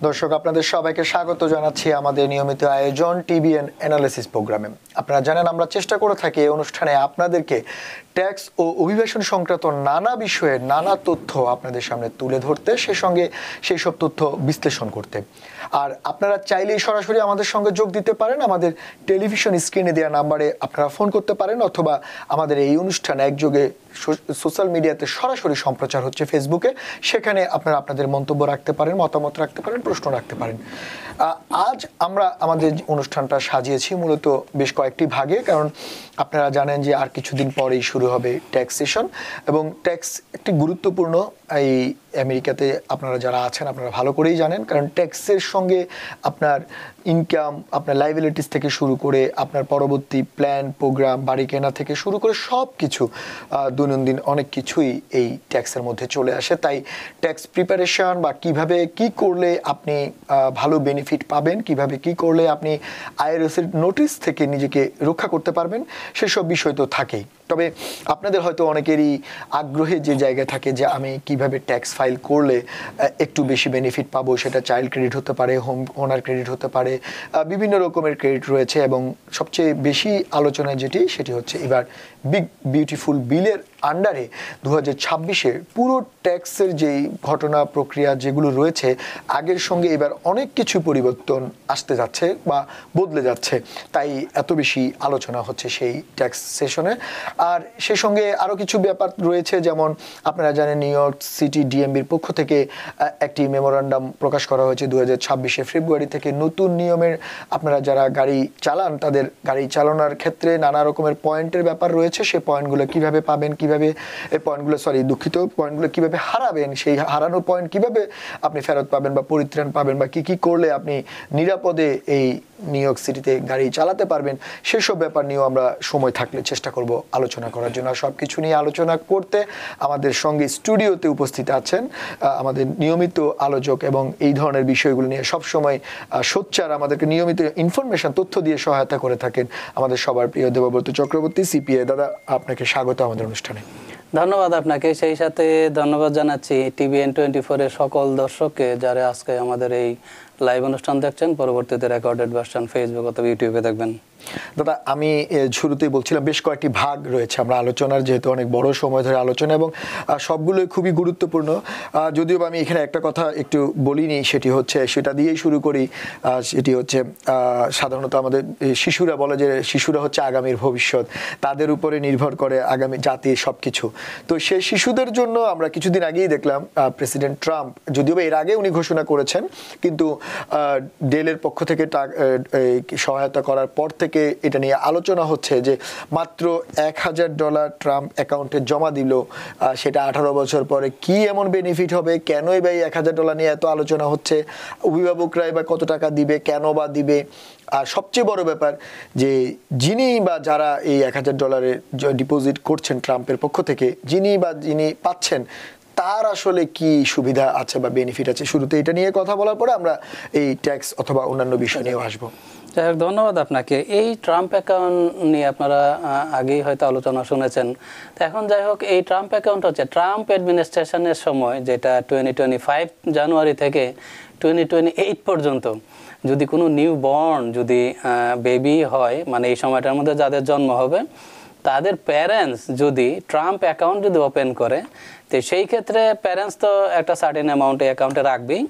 দর্শক আপনাদের সবাইকে স্বাগত জানাচ্ছি আমাদের নিয়মিত আয়োজন টিবিএন অ্যানালিসিস প্রোগ্রামে। আপনারা জানেন আমরা চেষ্টা করে থাকি এই অনুষ্ঠানে আপনাদেরকে ট্যাক্স ও অভিবাসন সংক্রান্ত নানা বিষয়ে নানা তথ্য আপনাদের সামনে তুলে ধরতে, সেই সব তথ্য বিশ্লেষণ করতে। আর আপনারা চাইলেই সরাসরি আমাদের সঙ্গে যোগ দিতে পারেন। আমাদের টেলিভিশন স্ক্রিনে দেওয়া নাম্বারে আপনারা ফোন করতে পারেন, অথবা আমাদের এই অনুষ্ঠান একযোগে সোশ্যাল মিডিয়াতে সরাসরি সম্প্রচার হচ্ছে ফেসবুকে, সেখানে আপনারা আপনাদের মন্তব্য রাখতে পারেন, মতামত রাখতে পারেন, প্রশ্ন রাখতে পারেন। আজ আমরা আমাদের অনুষ্ঠানটা সাজিয়েছি মূলত বেশ কয়েকটি ভাগে, কারণ আপনারা জানেন যে আর কিছুদিন পরেই শুরু হবে ট্যাক্স সেশন, এবং ট্যাক্স একটি গুরুত্বপূর্ণ এই আমেরিকাতে আপনারা যারা আছেন আপনারা ভালো করেই জানেন, কারণ ট্যাক্সের সঙ্গে আপনার ইনকাম, আপনার লাইবিলিটিস থেকে শুরু করে আপনার পরবর্তী প্ল্যান প্রোগ্রাম, বাড়ি কেনা থেকে শুরু করে সব কিছু দৈনন্দিন অনেক কিছুই এই ট্যাক্সের মধ্যে চলে আসে। তাই ট্যাক্স প্রিপারেশন বা কিভাবে কি করলে আপনি ভালো বেনিফিট পাবেন, কিভাবে কি করলে আপনি আইআরএসের নোটিশ থেকে নিজেকে রক্ষা করতে পারবেন, সেসব বিষয় তো থাকেই। তবে আপনাদের হয়তো অনেকেরই আগ্রহে যে জায়গায় থাকে যে আমি কিভাবে ট্যাক্স ফাইল করলে একটু বেশি বেনিফিট পাবো, সেটা চাইল্ড ক্রেডিট হতে পারে, হোম ওনার ক্রেডিট হতে পারে, বিভিন্ন রকমের ক্রেডিট রয়েছে। এবং সবচেয়ে বেশি আলোচনায় সেটি হচ্ছে এবার বিগ বিউটিফুল বিলের আন্ডারে 2026-এ পুরো ট্যাক্সের যেই ঘটনা প্রক্রিয়া যেগুলো রয়েছে আগের সঙ্গে এবার অনেক কিছু পরিবর্তন আসতে যাচ্ছে বা বদলে যাচ্ছে, তাই এত বেশি আলোচনা হচ্ছে সেই ট্যাক্স সেশনে। আর সে সঙ্গে আরও কিছু ব্যাপার রয়েছে, যেমন আপনারা জানেন নিউ ইয়র্ক সিটি ডিএমবির পক্ষ থেকে একটি মেমোরান্ডাম প্রকাশ করা হয়েছে 2026 ফেব্রুয়ারি থেকে। নতুন নিয়মের আপনারা যারা গাড়ি চালান তাদের গাড়ি চালানোর ক্ষেত্রে নানা রকমের পয়েন্টের ব্যাপার রয়েছে, সেই পয়েন্টগুলো কিভাবে পাবেন, কিভাবে এই পয়েন্টগুলো পয়েন্টগুলো কিভাবে হারাবেন, সেই হারানোর পয়েন্ট কিভাবে আপনি ফেরত পাবেন বা পরিত্রাণ পাবেন, বা কি কি করলে আপনি নিরাপদে এই নিউ ইয়র্ক সিটিতে গাড়ি চালাতে পারবেন, সেসব ব্যাপার নিয়েও আমরা সময় থাকলে চেষ্টা করব আলোচনা করার জন্য। সব কিছু নিয়ে আলোচনা করতে আমাদের সঙ্গে স্টুডিওতে উপস্থিত আছেন আমাদের নিয়মিত আলোচক এবং এই ধরনের বিষয়গুলো নিয়ে সবসময় সোচ্চার, আমাদেরকে নিয়মিত ইনফরমেশন তথ্য দিয়ে সহায়তা করে থাকেন আমাদের সবার প্রিয় দেবব্রত চক্রবর্তী, সিপিএ। দাদা, আপনাকে স্বাগত আমাদের অনুষ্ঠানে। ধন্যবাদ আপনাকে, সেই সাথে ধন্যবাদ জানাচ্ছি টিভিএন 24 এর সকল দর্শককে যারা আজকে আমাদের এই লাইভ অনুষ্ঠান দেখছেন, পরবর্তীতে রেকর্ডেড ভার্সন ফেসবুক অথবা ইউটিউবে দেখবেন। দাদা, আমি শুরুতেই বলছিলাম বেশ কয়েকটি ভাগ রয়েছে আমরা আলোচনার, যেহেতু অনেক বড় সময় ধরে আলোচনা এবং সবগুলোই খুবই গুরুত্বপূর্ণ। যদিও আমি এখানে একটা কথা একটু বলিনি, সেটা দিয়েই শুরু করি। সেটি হচ্ছে সাধারণত আমাদের শিশুরা বলে যে শিশুরা হচ্ছে আগামীর ভবিষ্যৎ, তাদের উপরে নির্ভর করে আগামী জাতির সব কিছু। তো সেই শিশুদের জন্য আমরা কিছুদিন আগেই দেখলাম প্রেসিডেন্ট ট্রাম্প, যদিও এর আগে উনি ঘোষণা করেছেন, কিন্তু ডেলের পক্ষ থেকে সহায়তা করার পর থেকে এটা নিয়ে আলোচনা হচ্ছে যে মাত্র $1,000 ট্রাম্প অ্যাকাউন্টে জমা দিল, সেটা 18 বছর পরে কি এমন বেনিফিট হবে, কেনই বা এই $1,000 নিয়ে এত আলোচনা হচ্ছে, অভিভাবকরাই বা কত টাকা দিবে, কেন বা দিবে। আর সবচেয়ে বড় ব্যাপার যে যারা এই $1,000 ডিপোজিট করছেন ট্রাম্পের পক্ষ থেকে, যিনি পাচ্ছেন তার আসলে কি সুবিধা আছে বা বেনিফিট আছে। শুরুতে এটা নিয়ে কথা বলার পরে আমরা এই ট্যাক্স অথবা অন্যান্য বিষয় নিয়েও আসবো। ধন্যবাদ আপনাকে। এই ট্রাম্প অ্যাকাউন্ট নিয়ে আপনারা আগেই হয়তো আলোচনা শুনেছেন। তো এখন যাই হোক, এই ট্রাম্প অ্যাকাউন্ট হচ্ছে ট্রাম্প অ্যাডমিনিস্ট্রেশনের সময়, যেটা 2025 জানুয়ারি থেকে 2028 পর্যন্ত যদি কোনো নিউ বর্ন বেবি হয়, মানে এই সময়টার মধ্যে যাদের জন্ম হবে, তাদের প্যারেন্টস যদি ট্রাম্প অ্যাকাউন্ট যদি ওপেন করে, তো সেই ক্ষেত্রে প্যারেন্টস তো একটা সার্টেন অ্যামাউন্ট এই অ্যাকাউন্টে রাখবেই,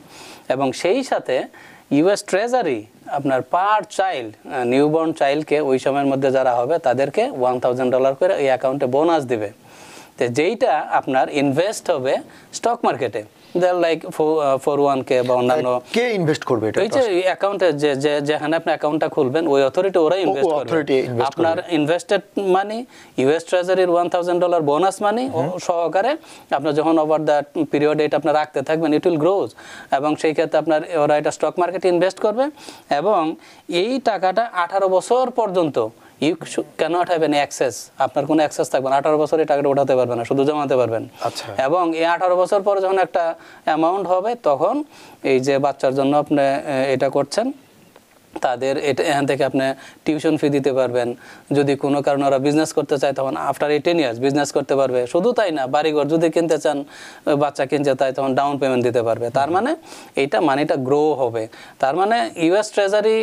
এবং সেই সাথে ইউএস ট্রেজারি আপনার পার চাইল্ড, নিউবর্ন চাইল্ডকে ওই সময়ের মধ্যে যারা হবে তাদেরকে $1,000 করে এই অ্যাকাউন্টে বোনাস দিবে। তো যেইটা আপনার ইনভেস্ট হবে স্টক মার্কেটে, লাইক 401k বা অন্যান্য। কে ইনভেস্ট করবে এটা? এই যে অ্যাকাউন্টে যেখানে আপনি অ্যাকাউন্টটা খুলবেন, ওই অথরিটি ওরা ইনভেস্ট করবে। আপনার ইনভেস্টেড মানি, ইউএস ট্রেজারির $1,000 বোনাস মানি সহকারে আপনার যখন ওভার দ্য পিরিয়ড এটা আপনার রাখতে থাকবেন, ইট উইল গ্রোজ। এবং সেই ক্ষেত্রে আপনার ওরা এটা স্টক মার্কেটে ইনভেস্ট করবে, এবং এই টাকাটা 18 বছর পর্যন্ত you can't have any access, আপনার কোনো অ্যাক্সেস থাকবে না। 18 বছর এই টাকাটা উঠাতে পারবেন না, শুধু জমাতে পারবেন। এবং এই 18 বছর পরে যখন একটা অ্যামাউন্ট হবে, তখন এই যে বাচ্চার জন্য আপনি এটা করছেন, তাদের এখান থেকে আপনি টিউশন ফি দিতে পারবেন। যদি কোনো কারণে ওরা বিজনেস করতে চায় তখন আফটার 18 ইয়ার্স বিজনেস করতে পারবে। শুধু তাই না, বাড়িঘর যদি কিনতে চান, বাচ্চা কিনতে চায়, তখন ডাউন পেমেন্ট দিতে পারবে। তার মানে এইটা মানিটা গ্রো হবে। তার মানে ইউএস ট্রেজারি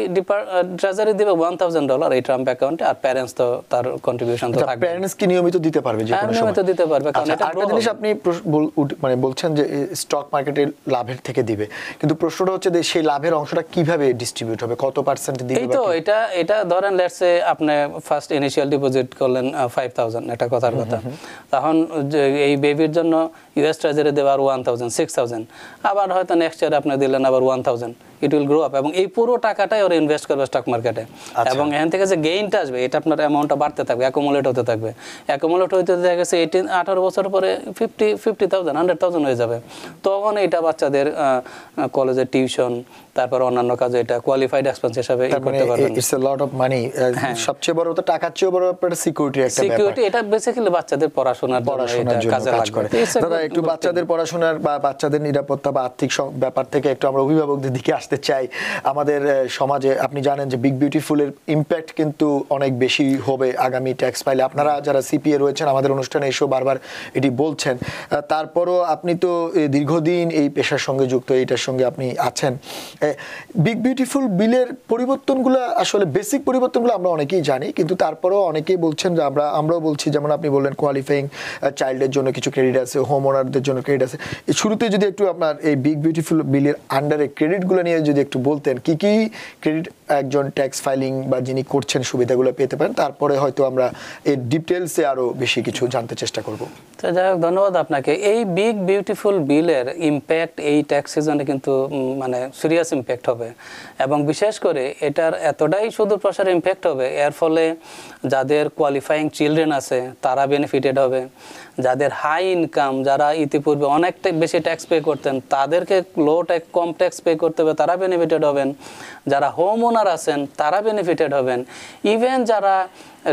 দিবে $1000 এই ট্রাম্প অ্যাকাউন্টে, আর প্যারেন্টস তো তার কন্ট্রিবিউশন তো থাকবে। প্যারেন্টস কি নিয়মিত দিতে পারবে যে কোনো সময়? নিয়মিত দিতে পারবে, কারণ এটা আরেকটা জিনিস আপনি মানে বলছেন যে স্টক মার্কেটের লাভের থেকে দিবে, কিন্তু প্রশ্নটা হচ্ছে যে সেই লাভের অংশটা কিভাবে ডিস্ট্রিবিউট হবে, কত পার্সেন্ট দিবে? এই তো এটা ধরেন লেটস সে আপনি ফার্স্ট ইনিশিয়াল ডিপোজিট করলেন 5000, এটা কথার কথা। তখন এই বেবির জন্য ইউএস ট্রেজারি দেবে আর 1000, 6000, আবার হয়তো নেক্সট ইয়ার আপনি দিলেন আবার 1000, ইট উইল গ্রো আপ। এবং এই পুরো টাকাটাই ওরা ইনভেস্ট করবে স্টক মার্কেটে, এবং এখান থেকে যে গেইনটা আসবে এটা আপনার অ্যামাউন্টটা বাড়তে থাকবে, অ্যাকুমুলেট হতে থাকবে। অ্যাকুমুলেট হইতে দেখা গেছে 18 বছর পরে 50,000, 100,000 হয়ে যাবে। তখন এটা বাচ্চাদের কলেজের টিউশন, তারপর অন্যান্য কাজে এটা কোয়ালিফাইড এক্সপেন্স হিসেবে করতে পারবেন। It's a lot of money. সবচেয়ে বড় তো টাকার চেয়ে বড় একটা সিকিউরিটি, একটা ব্যাপার। সিকিউরিটি এটা বেসিক্যালি বাচ্চাদের পড়াশোনার জন্য কাজে কাজ করে। দাদা একটু বাচ্চাদের পড়াশোনার বা বাচ্চাদের নিরাপত্তা বা আর্থিক ব্যাপার থেকে একটু আমরা অভিভাবকদের দিকে আসতে চাই। আমাদের সমাজে আপনি জানেন যে বিগ বিউটিফুলের ইম্প্যাক্ট কিন্তু অনেক বেশি হবে আগামী ট্যাক্স ফাইলে। আপনারা যারা সিপিএ রয়েছেন আমাদের অনুষ্ঠানে এসেও বারবার এটি বলছেন। তারপরও আপনি তো দীর্ঘদিন এই পেশার সঙ্গে যুক্ত, এইটার সঙ্গে আপনি আছেন। বিগ বিউটিফুল বিলের পরিবর্তনগুলো আসলে বেসিক পরিবর্তনগুলো আমরা অনেকেই জানি, কিন্তু তারপরেও অনেকেই বলছেন যে আমরাও বলছি, যেমন আপনি বললেন কোয়ালিফাইং চাইল্ডের জন্য কিছু ক্রেডিট আছে, হোম ওনারদের জন্য ক্রেডিট আছে। শুরুতে যদি একটু আপনার এই বিগ বিউটিফুল বিলের আন্ডারে ক্রেডিটগুলো নিয়ে যদি একটু বলতেন, কি কি ক্রেডিট একজন ট্যাক্স ফাইলিং বা যিনি করছেন সুবিধাগুলো পেতে পারেন, তারপরে হয়তো আমরা এর ডিটেলসে আরো বেশি কিছু জানতে চেষ্টা করব। তো যাই হোক, ধন্যবাদ আপনাকে। এই বিগ বিউটিফুল বিলের ইম্প্যাক্ট এই ট্যাক্স সিজনে কিন্তু মানে সিরিয়াস ইম্প্যাক্ট হবে, এবং বিশেষ করে এটার এতটাই শুধু প্রসার ইম্প্যাক্ট হবে, এর ফলে যাদের কোয়ালিফাইং চিলড্রেন আছে তারা বেনিফিটেড হবে, যাদের হাই ইনকাম, যারা ইতিপূর্বে অনেকটা বেশি ট্যাক্স পে করতেন তাদেরকে কম ট্যাক্স পে করতে হবে, তারা বেনিফিটেড হবেন, যারা হোম ওনার আছেন তারা বেনিফিটেড হবেন, ইভেন যারা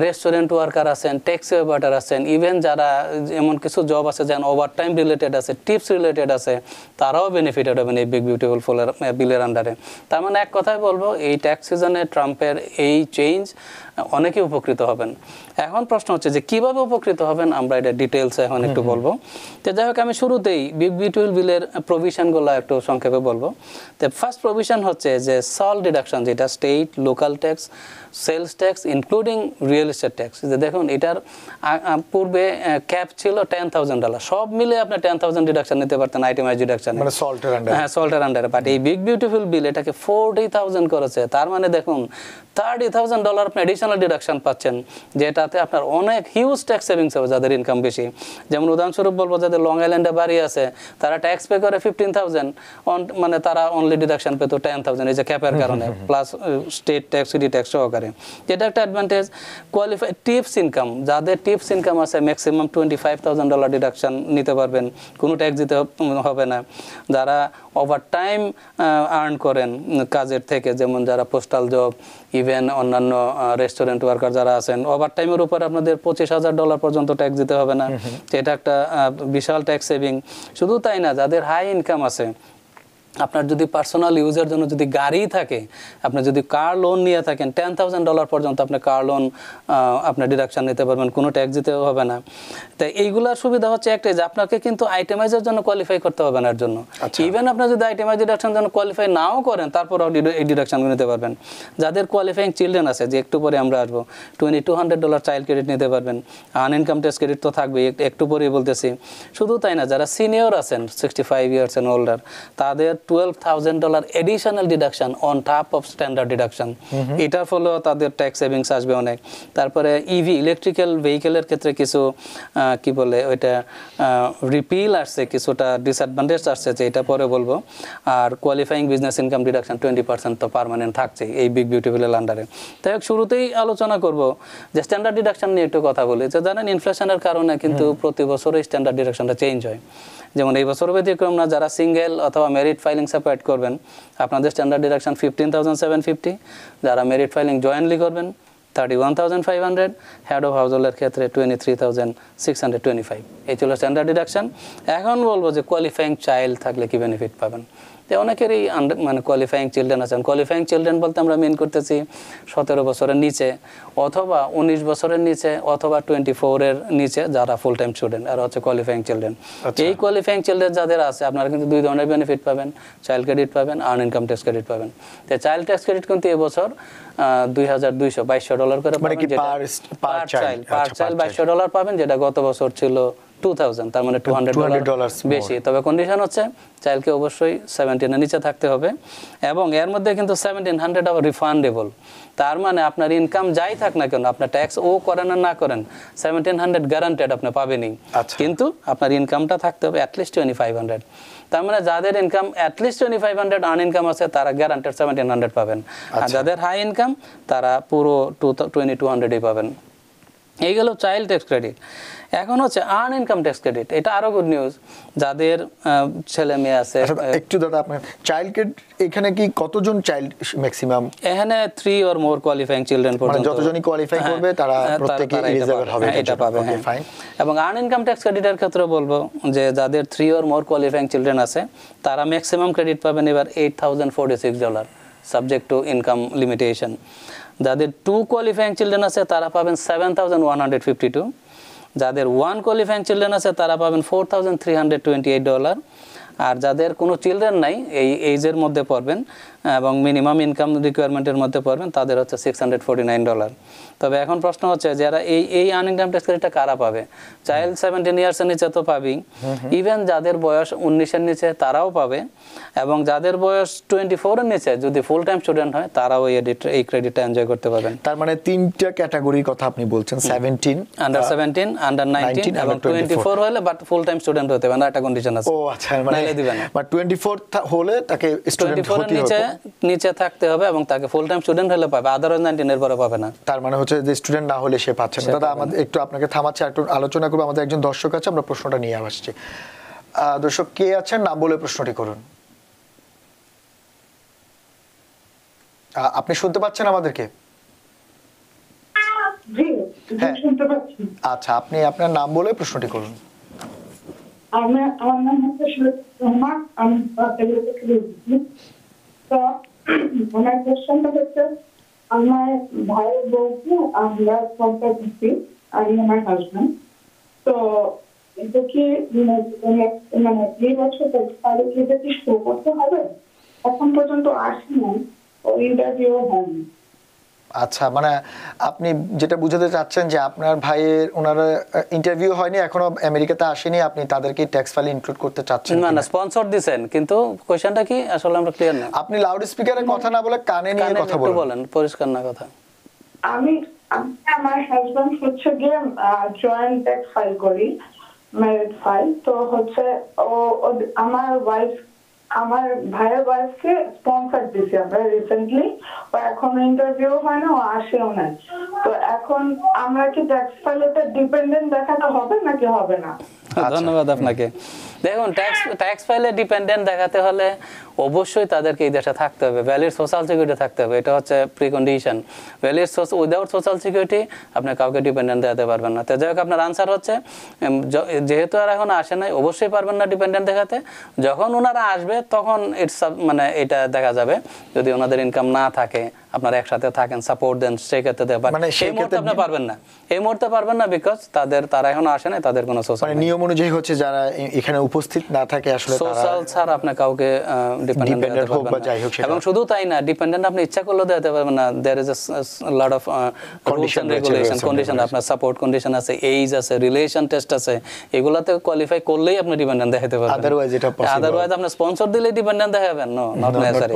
রেস্টুরেন্ট ওয়ার্কার আছেন, ট্যাক্সি অপারেটর আছেন, ইভেন যারা এমন কিছু জব আছে যেমন ওভারটাইম রিলেটেড আছে, টিপস রিলেটেড আছে, তারাও বেনিফিটেড হবেন এই বিগ বিউটিফুল বিলের আন্ডারে। তার মানে এক কথায় বলবো, এই ট্যাক্স সিজনে ট্রাম্পের এই চেঞ্জ অনেকেই উপকৃত হবেন। এখন প্রশ্ন হচ্ছে যে কিভাবে উপকৃত হবেন, আমরা এটা ডিটেলসে এখন একটু বলবো। তো যাই হোক, আমি শুরুতেই বিগ বিউটিফুল বিলের প্রভিশনগুলো একটু সংক্ষেপে বলবো। তো ফার্স্ট প্রভিশন হচ্ছে যে সল ডিডাকশন, যেটা state, local tax, sales tax including real estate tax. যে দেখুন, এটার পূর্বে ক্যাপ ছিল $10,000, সব মিলে আপনি 10,000 ডিডাকশন নিতে পারতেন, আইটেমাইজ ডিডাকশন, মানে সল্টের আন্ডারে। হ্যাঁ, সল্টের আন্ডারে। বাট এই বিগ বিউটিফুল বিল এটাকে 40,000 করেছে। তার মানে দেখুন, $30,000 আপনি এডিশনাল ডিডাকশন পাচ্ছেন, যেটাতে আপনার অনেক হিউজ ট্যাক্স সেভিংস হবে যাদের ইনকাম বেশি। যেমন উদাহরণস্বরূপ বলবো, যাদের লং আইল্যান্ডে বাড়ি আছে তারা ট্যাক্স পে করে 15,000, মানে তারা অনলি ডিডাকশন পেতো 10,000 এই যে ক্যাপের কারণে, plus state tax, city tax সহকারে। যেটা একটা অ্যাডভান্টেজ। কোয়ালিফাইড টিপস ইনকাম, যাদের টিপস ইনকাম আছে ম্যাক্সিমাম $25,000 ডিডাকশন নিতে পারবেন, কোনো ট্যাক্স দিতে হবে না। যারা ওভার টাইম আর্ন করেন কাজের থেকে, যেমন যারা পোস্টাল জব, ইভেন অন্যান্য রেস্টুরেন্ট ওয়ার্কার যারা আছেন, ওভার টাইমের উপর আপনাদের $25,000 পর্যন্ত ট্যাক্স দিতে হবে না। এটা একটা বিশাল ট্যাক্স সেভিং। শুধু তাই না, যাদের হাই ইনকাম আছে, আপনার যদি পার্সোনাল ইউজের জন্য যদি গাড়ি থাকে, আপনি যদি কার লোন নিয়ে থাকেন, $10,000 পর্যন্ত আপনি কার লোন আপনার ডিডাকশন নিতে পারবেন, কোনো ট্যাক্স দিতে হবে না। তাই এইগুলার সুবিধা হচ্ছে একটাই, যে আপনাকে কিন্তু আইটেমাইজের জন্য কোয়ালিফাই করতে হবে না এর জন্য। ইভেন আপনি যদি আইটেমাইজ ডিডাকশন জন্য কোয়ালিফাই নাও করেন, তারপরও এই ডিডাকশনগুলো নিতে পারবেন। যাদের কোয়ালিফাইং চিলড্রেন আছে, যে একটু পরে আমরা আসবো, $2,200 চাইল্ড ক্রেডিট নিতে পারবেন। আনইনকাম ট্যাক্স ক্রেডিট তো থাকবেই, একটু পরেই বলতেছি। শুধু তাই না, যারা সিনিয়র আছেন 65 ইয়ার্স অ্যান্ড ওল্ডার, তাদের $12,000 additional deduction on top of standard deduction. এটার ফলেও তাদের ট্যাক্স সেভিংস আসবে অনেক। তারপরে ইভি, ইলেকট্রিক্যাল ভেহিকেলের ক্ষেত্রে কিছু কি বলে ওইটা রিপিল আসছে, কিছুটা ডিসঅ্যাডভান্টেজ আসছে, যে এটা পরে বলবো। আর কোয়ালিফাইং বিজনেস ইনকাম ডিডাকশন 20% তো পার্মানেন্ট থাকছে এই বিগ বিউটিফুলের আন্ডারে। তাই শুরুতেই আলোচনা করব যে স্ট্যান্ডার্ড ডিডাকশন নিয়ে একটু কথা বলি। যে জানেন, ইনফ্লেশনের কারণে কিন্তু প্রতি বছরই স্ট্যান্ডার্ড ডিডাকশনটা চেঞ্জ হয়। যেমন এই বছর ব্যতিক্রম না, যারা সিঙ্গেল অথবা মেরিট ফাইলিং সেপারেট করবেন, আপনাদের স্ট্যান্ডার্ড ডিডাকশন 15,750, যারা মেরিট ফাইলিং জয়েন্টলি করবেন 31,500, হেড অফ হাউসহোল্ডের ক্ষেত্রে 23,625। এই ছিল স্ট্যান্ডার্ড ডিডাকশন। এখন বলবো যে কোয়ালিফাইং চাইল্ড থাকলে কি বেনিফিট পাবেন। যে অনেকেরই মানে কোয়ালিফাইং চিলড্রেন আছেন। কোয়ালিফাইং চিলড্রেন বলতে আমরা মেন করতেছি 17 বছরের নিচে অথবা 19 বছরের নিচে অথবা 24 এর নিচে যারা ফুল টাইম স্টুডেন্ট, আর হচ্ছে কোয়ালিফাইং চিলড্রেন। এই কোয়ালিফাইং চিলড্রেন যাদের আছে আপনারা কিন্তু দুই ধরনের বেনিফিট পাবেন, চাইল্ড ক্রেডিট পাবেন, আর্ন ইনকাম ট্যাক্স ক্রেডিট পাবেন। তো চাইল্ড ট্যাক্স ক্রেডিট কিন্তু এবছর $2200 করে পাবেন, পার চাইল্ড $2200 পাবেন, যেটা গত বছর ছিল 2000, তার মানে $200 বেশি। তবে কন্ডিশন হচ্ছে চাইল্ডকে অবশ্যই 17 এর নিচে থাকতে হবে এবং এর মধ্যে কিন্তু 1700 আবার রিফান্ডেবল। তার মানে আপনার ইনকাম যাই থাক না কেন, আপনার ট্যাক্স ও করেন আর না করেন 1700 গ্যারান্টেড আপনি পাবেনই, কিন্তু আপনার ইনকামটা থাকতে হবে অ্যাটলিস্ট 2500। তার মানে যাদের ইনকাম অ্যাটলিস্ট 2500 আর্ন ইনকাম আছে তারা গ্যারান্টেড 1700 পাবেন, আর যাদের হাই ইনকাম তারা পুরো 2200ই পাবেন। এই গেল চাইল্ড ট্যাক্স ক্রেডিট। এখন হচ্ছে আর্ন ইনকাম ট্যাক্স ক্রেডিট, এটা আরো গুড নিউজ। যাদের ছেলে মেয়ে আছে, একটু দাদা আপনার চাইল্ড ক্রেডিট এখানে কি কতজন চাইল্ড ম্যাক্সিমাম? এখানে 3 অর মোর কোয়ালিফাইং চিলড্রেন পর্যন্ত, যতজনই কোয়ালিফাই করবে তারা প্রত্যেককে এলিজিবল হবে, এটা পাবে। ফাইন। এবং আর্ন ইনকাম ট্যাক্স ক্রেডিটের ক্ষেত্রে বলবো যে যাদের 3 অর মোর কোয়ালিফাইং চিলড্রেন আছে তারা ম্যাক্সিমাম ক্রেডিট পাবেন এবার $8046, সাবজেক্ট টু ইনকাম লিমিটেশন। যাদের 2 কোয়ালিফাইং চিলড্রেন আছে তারা পাবেন $7152। যাদের 1 কোয়ালিফাইং চিলড্রেন আছে তারা পাবেন $4328। আর যাদের কোনো চিলড্রেন নাই, এই এইজের মধ্যে পড়বেন এবং মিনিমাম ইনকাম রিকোয়ারমেন্টের মধ্যে পড়বেন, তাদের হচ্ছে $649। তবে এখন প্রশ্ন হচ্ছে যারা এই আর্ন ইনকাম ট্যাক্স ক্রেডিটটা কারা পাবে? চাইল্ড 17 ইয়ার্সের নিচে তো পাবেই, ইভেন যাদের বয়স 19 এর নিচে তারাও পাবে, এবং যাদের বয়স 24 এর নিচে যদি ফুল টাইম স্টুডেন্ট হয় তারাও এই ক্রেডিটটা এনজয় করতে পারবেন। তার মানে 3টা ক্যাটাগরির কথা আপনি বলছেন, 17, আন্ডার 17, আন্ডার 19 এবং 24 হলে বাট ফুল টাইম স্টুডেন্ট হতে হবে না, একটা কন্ডিশন আছে। ও আচ্ছা, মানে 24 হলে তাকে স্টুডেন্ট হতে হবে, নিচে থাকতে হবে এবং তাকে ফুল টাইম স্টুডেন্ট হলে পাবে, আদারওয়াইজ 19 এর পরে পাবে না। তার মানে হচ্ছে যে স্টুডেন্ট না হলে সে পাচ্ছে না। দাদা আমাদের একটু আপনাকে থামাচ্ছি, একটু আলোচনা করব। আমাদের একজন দর্শক আছে, আমরা প্রশ্নটা নিয়ে আসছি। দর্শক কে আছেন, নাম বলে প্রশ্নটি করুন। আপনি শুনতে পাচ্ছেন আমাদেরকে? আচ্ছা, আপনি আপনার নাম বলে প্রশ্নটি করুন। আমার নাম হচ্ছে রহমান, আমি তো আমার কোশ্চেনটা হচ্ছে আমার ভাইয়ের বউকে আমরা স্পন্সর করছি, আমি আমার হাজবেন্ড। তো এটা কি মানে 2 বছর তাহলে কি এটা কি শো করতে হবে? এখন পর্যন্ত আসেনি, ইন্টারভিউ হয়নি। আচ্ছা, মানে আপনি যেটা বুঝাতে চাচ্ছেন যে আপনার ভাইয়ের ওনারা ইন্টারভিউ হয়নি, এখনো আমেরিকাতে আসেনি, আপনি তাদেরকে ট্যাক্স ফাইলে ইনক্লুড করতে চাচ্ছেন? না, স্পন্সর দিবেন, কিন্তু কোশ্চেনটা কি আসলে আমরা ক্লিয়ার না। আপনি লাউড স্পিকারে কথা না বলে কানে নিয়ে কথা বলেন, পরিষ্কার না কথা। আমি আমার হাজবেন্ড হচ্ছে গিয়ে জয়েন্ট ট্যাক্স ফাইল করি, ম্যারিড ফাইল। তো হচ্ছে ও আমার ওয়াইফ, আমার ভাইয়ের ওয়াইফকে স্পন্সর দিছি আমরা রিসেন্টলি। ও এখন ইন্টারভিউ হয় না, ও আসেও না। তো এখন আমরা কি ট্যাক্স ফাইলটা ডিপেন্ডেন্ট দেখাতে হবে নাকি হবে না? ধন্যবাদ আপনাকে। দেখুন, ট্যাক্স ফাইলে ডিপেন্ডেন্ট দেখাতে হলে অবশ্যই তাদেরকে এই দেশে থাকতে হবে, ভ্যালিড সোশ্যাল সিকিউরিটি থাকতে হবে, এটা হচ্ছে precondition. Valid without social security আপনি কাউকে ডিপেন্ডেন্ট দেখাতে পারবেন না। তো যাই হোক, আপনার আনসার হচ্ছে যেহেতু আর এখন আসে নাই, অবশ্যই পারবেন না ডিপেন্ডেন্ট দেখাতে। যখন ওনারা আসবে তখন মানে এটা দেখা যাবে, যদি ওনাদের ইনকাম না থাকে, আপনারা একসাথে থাকেন, সাপোর্ট দেন, সেই ক্ষেত্রে এই মুহূর্তে আপনি পারবেন না, এই মুহূর্তে পারবেন না, বিকজ তারা এখন আসে নাই, তাদের কোনো সোশ্যাল নিয়ম অনুযায়ী হচ্ছে যারা এখানে উপস্থিত না থাকে আসলে সোশ্যাল ছাড়া আপনি কাউকে ডিপেন্ডেন্ট হোক বা যাই হোক। এবং শুধু তাই না, ডিপেন্ডেন্ট আপনি ইচ্ছা করলেও দিতে পারবেন না। There is a lot of rules and regulation, condition, আপনার সাপোর্ট কন্ডিশন আছে, এইজ আছে, রিলেশন টেস্ট আছে, এগুলাতে কোয়ালিফাই করলেই আপনি ডিপেন্ডেন্ট দেখাতে পারবেন। আদারওয়াইজ আপনি স্পন্সর দিলে ডিপেন্ডেন্ট দেখাবেন, নো নট নেসেসারি।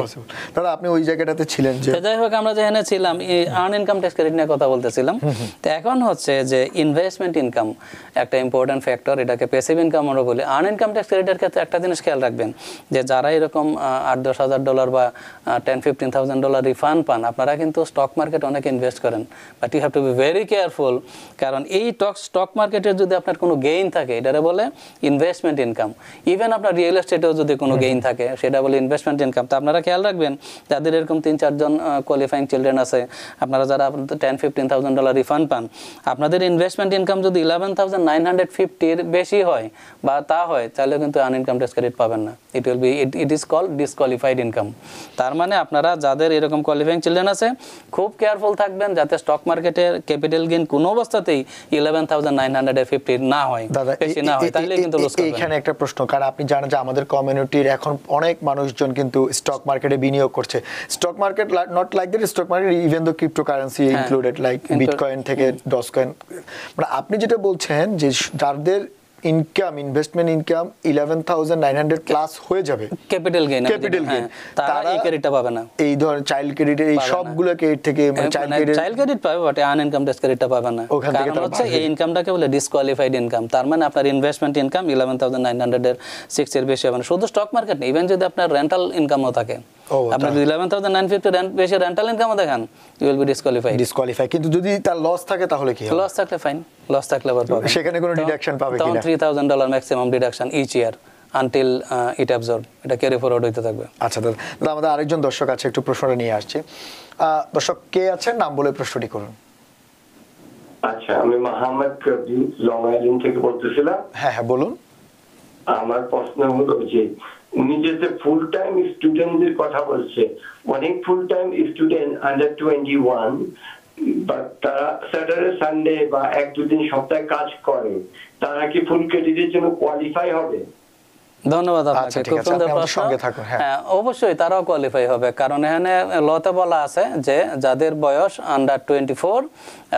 দাদা আপনি ওই জায়গাটাতে ছিলেন যে, যাই হোক, আমরা যেখানে ছিলাম এই আর্ন ইনকাম ট্যাক্স ক্রেডিট নিয়ে কথা বলতেছিলাম। তো এখন হচ্ছে যে ইনভেস্টমেন্ট ইনকাম একটা ইম্পর্টেন্ট ফ্যাক্টর, এটাকে প্যাসিভ ইনকাম আমরা বলি। আর্ন ইনকাম ট্যাক্স ক্রেডিটের ক্ষেত্রে একটা জিনিস খেয়াল রাখবেন, যে যারা এরকম $8,000-10,000 বা $10,000-15,000 রিফান্ড পান, আপনারা কিন্তু স্টক মার্কেট অনেক ইনভেস্ট করেন, but you have to be very careful. কারণ এই স্টক মার্কেটের যদি আপনার কোনো গেইন থাকে, এটারে বলে ইনভেস্টমেন্ট ইনকাম। ইভেন আপনার রিয়েল এস্টেটেও যদি কোনো গেইন থাকে, সেটা বলে ইনভেস্টমেন্ট ইনকাম। তো আপনারা খেয়াল রাখবেন, যাদের এরকম 3-4 জন কোয়ালিফাইং চিলড্রেন আছে, আপনারা যারা আপনাদের $10,000-15,000 রিফান্ড পান, আপনাদের ইনভেস্টমেন্ট ইনকাম যদি 11,950 এর বেশি হয় বা তা হয়, তাহলে কিন্তু আনইনকাম ট্যাক্স ক্রেডিট পাবেন না। It is called disqualified income. তার মানে আপনারা যাদের এরকম কোয়ালিফাইং চিলড্রেন আছে, খুব কেয়ারফুল থাকবেন যাতে স্টক মার্কেটের ক্যাপিটাল গেইন কোনো অবস্থাতেই 11,950 না হয়, বেশি না হয়, তাহলে কিন্তু লস করবেন। এখানে একটা প্রশ্ন, কারণ আপনি জানেন যে আমাদের কমিউনিটির এখন অনেক মানুষজন কিন্তু স্টক মার্কেটে বিনিয়োগ করছে। Stock market not like that, stock market even the cryptocurrency included, like bitcoin থেকে ডজকয়েন। মানে আপনি যেটা বলছেন যে যাদের ইনকাম, ইনভেস্টমেন্ট ইনকাম 11,900 প্লাস হয়ে যাবে, ক্যাপিটাল গেইন, তারা এই ক্রেডিটটা পাবে না। এই ধরনের চাইল্ড ক্রেডিটের এই সবগুলো ক্রেডিট থেকে চাইল্ড ক্রেডিট পাবে, বাট আনইনকাম ট্যাক্স ক্রেডিটটা পাবে না। কারণ হচ্ছে এই ইনকামটাকে বলে ডিসকোয়ালিফাইড ইনকাম। তার মানে আপনার ইনভেস্টমেন্ট ইনকাম 11,906 এর বেশি হবে না। শুধু স্টক মার্কেট না, ইভেন যদি আপনার রেন্টাল ইনকামও থাকে, আপনি 11,950 বেশি রেন্টাল ইনকামও দেখেন, ইউ উইল বি ডিসকোয়ালিফাই। কিন্তু যদি তার লস থাকে তাহলে কি হবে? লস থাকলে ফাইন, লস থাকলে আবার পাবেন। সেখানে কোনো ডিডাকশন পাবে কিনা? $3,000 maximum deduction each year until it absorb, এটা ক্যারি ফরওয়ার্ড হইতে থাকবে। আচ্ছা দাদা, আমাদের আরেকজন দর্শক আছে, একটু প্রশ্নটা নিয়ে আসছি। দর্শক কে আছেন, নাম বলে প্রশ্নটি করুন। আচ্ছা, আমি মোহাম্মদ কবির লং আইল্যান্ড থেকে বলতেছিলাম। হ্যাঁ বলুন। আমার প্রশ্ন হলো যে উনি যে ফুল টাইম স্টুডেন্টদের কথা বলছে, অনেক ফুল টাইম স্টুডেন্ট আন্ডার 21 বা তারা স্যাটারডে সানডে বা 1-2 দিন সপ্তাহে কাজ করে, তারা কি ফুল ক্রেডিটের জন্য কোয়ালিফাই হবে? ধন্যবাদ আপনাকে, খুব সুন্দর প্রশ্ন। হ্যাঁ, অবশ্যই তারাও কোয়ালিফাই হবে, কারণ এখানে লতে বলা আছে যে যাদের বয়স আন্ডার 24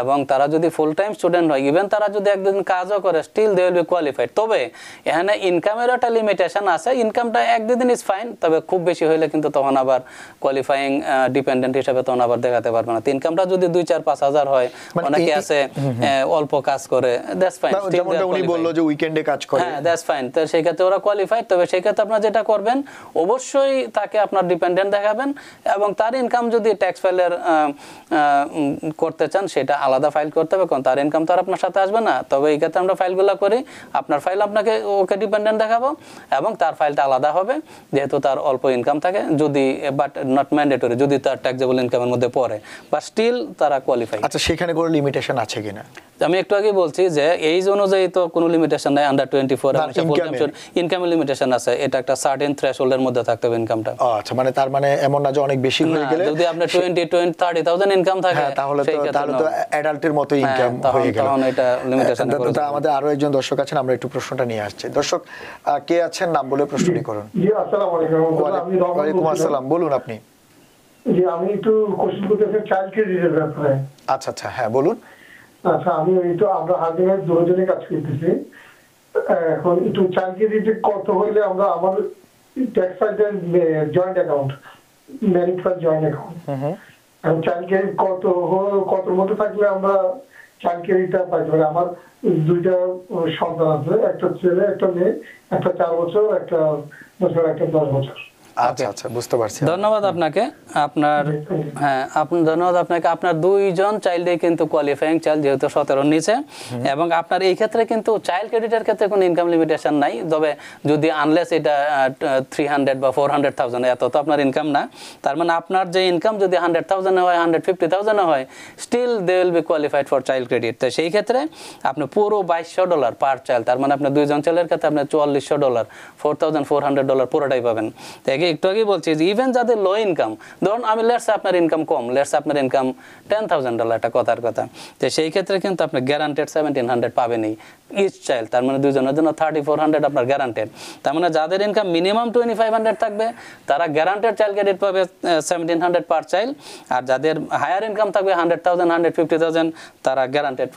এবং তারা যদি ফুল টাইম স্টুডেন্ট হয়, ইভেন তারা যদি একদিন কাজও করে, still they will be qualified. তবে এখানে ইনকামের একটা লিমিটেশন আছে, ইনকামটা 1-2 দিন ইজ ফাইন, তবে খুব বেশি হইলে কিন্তু তখন আবার কোয়ালিফাইং ডিপেন্ডেন্ট হিসেবে তখন আবার দেখাতে পারবে না। ইনকামটা যদি 2-4-5 হাজার হয়, অনেকে আছে অল্প কাজ করে, দ্যাটস ফাইন। যেমনটা উনি বললো যে উইকেন্ডে কাজ করে, হ্যাঁ দ্যাটস ফাইন, তো সেই ক্ষেত্রে ওরা কোয়ালিফাই। তবে সেই ক্ষেত্রে আপনারা যেটা করবেন, অবশ্যই তাকে আপনার ডিপেন্ডেন্ট দেখাবেন এবং তার ইনকাম যদি ট্যাক্স ফাইলের করতে চান, সেটা আলাদা ফাইল করতে হবে, কারণ তার ইনকাম তো আর আপনার সাথে আসবে না। তবে এই ক্ষেত্রে আমরা ফাইলগুলো করি, আপনার ফাইল আপনাকে ওকে ডিপেন্ডেন্ট দেখাবো এবং তার ফাইলটা আলাদা হবে, যেহেতু তার অল্প ইনকাম থাকে, যদি বাট নট ম্যান্ডেটরি, যদি তার ট্যাক্সেবল ইনকামের মধ্যে পড়ে, বা স্টিল তারা কোয়ালিফাই। আচ্ছা, সেখানে কোনো লিমিটেশন আছে কিনা? আমি একটু আগে বলছি যে এইজ অনুযায়ী তো কোনো লিমিটেশন নাই, আন্ডার 24 ইনকামের লিমিটেশন আছে, এটা একটা সার্টেন থ্রেশহোল্ডের মধ্যে থাকতে হবে ইনকামটা। আচ্ছা, মানে তার মানে এমন না যে অনেক বেশি হয়ে গেলে, যদি আপনার 20-30,000 ইনকাম থাকে, তাহলে তো অ্যাডাল্টের মতো ইনকাম হয়ে গেল, তখন এটা লিমিটেশন করে। আমাদের আরো একজন দর্শক আছেন, আমরা একটু প্রশ্নটা নিয়ে আসছি। দর্শক কে আছেন, নাম বলে প্রশ্নটি করুন। জি, আসসালামু আলাইকুম। ওয়ালাইকুম আসসালাম, বলুন আপনি। জি, আমি একটু কোশ্চেন করতেছি চাইল্ড ক্রেডিটের ব্যাপারে। আচ্ছা, হ্যাঁ বলুন। আচ্ছা, আমি তো আমরা হাজবেন্ড দুজনে কাজ করতেছি, এখন একটু চাইল্ড ক্রেডিট কত হইলে আমরা আমাদের ট্যাক্স ফাইলের joint account, married file joint account, এখন চাইল্ড ক্রেডিট কতর মধ্যে থাকলে আমরা চাইল্ড ক্রেডিটটা পাইতে পারি? আমার 2টা সন্তান আছে, একটা ছেলে একটা মেয়ে, একটা 4 বছর, একটা বছর, একটা 10 বছর। আচ্ছা, বুঝতে পারছি। ধন্যবাদ আপনাকে। ধন্যবাদ আপনাকে। আপনার 2জন চাইল্ডে কিন্তু কোয়ালিফাইং চাইল্ড, যেহেতু 17 নিচে, এবং আপনার এই ক্ষেত্রে কিন্তু চাইল্ড ক্রেডিটের ক্ষেত্রে কোনো ইনকাম লিমিটেশন নাই। তবে যদি আনলেস এটা 300 বা 400,000, এত তো আপনার ইনকাম না। তার মানে আপনার যে ইনকাম যদি 100,000 হয়, 150,000 হয়, still they will be qualified for child credit. তো সেই ক্ষেত্রে আপনি পুরো $2,200 পার চাইল্ড, তার মানে আপনার 2জন ছেলের ক্ষেত্রে আপনি $4,400, $4,400 পুরোটাই পাবেন। একটু আগে বলছি যে ইভেন যাদের লো ইনকাম, ধরুন আমি লেটস আপনার ইনকাম কম, লেটস আপনার ইনকাম $10,000, একটা কথার কথা, তো সেই ক্ষেত্রে কিন্তু আপনি গ্যারান্টেড 1,700 পাবেনই ইচ চাইল্ড, তার মানে 2জনের জন্য 3,400 আপনার গ্যারান্টেড। তার মানে যাদের ইনকাম মিনিমাম 2,500 থাকবে, তারা গ্যারান্টেড চাইল্ড ক্রেডিট পাবে 1,700 পার চাইল্ড, আর যাদের হায়ার ইনকাম থাকবে 100,000, 150,000, তারা গ্যারান্টেড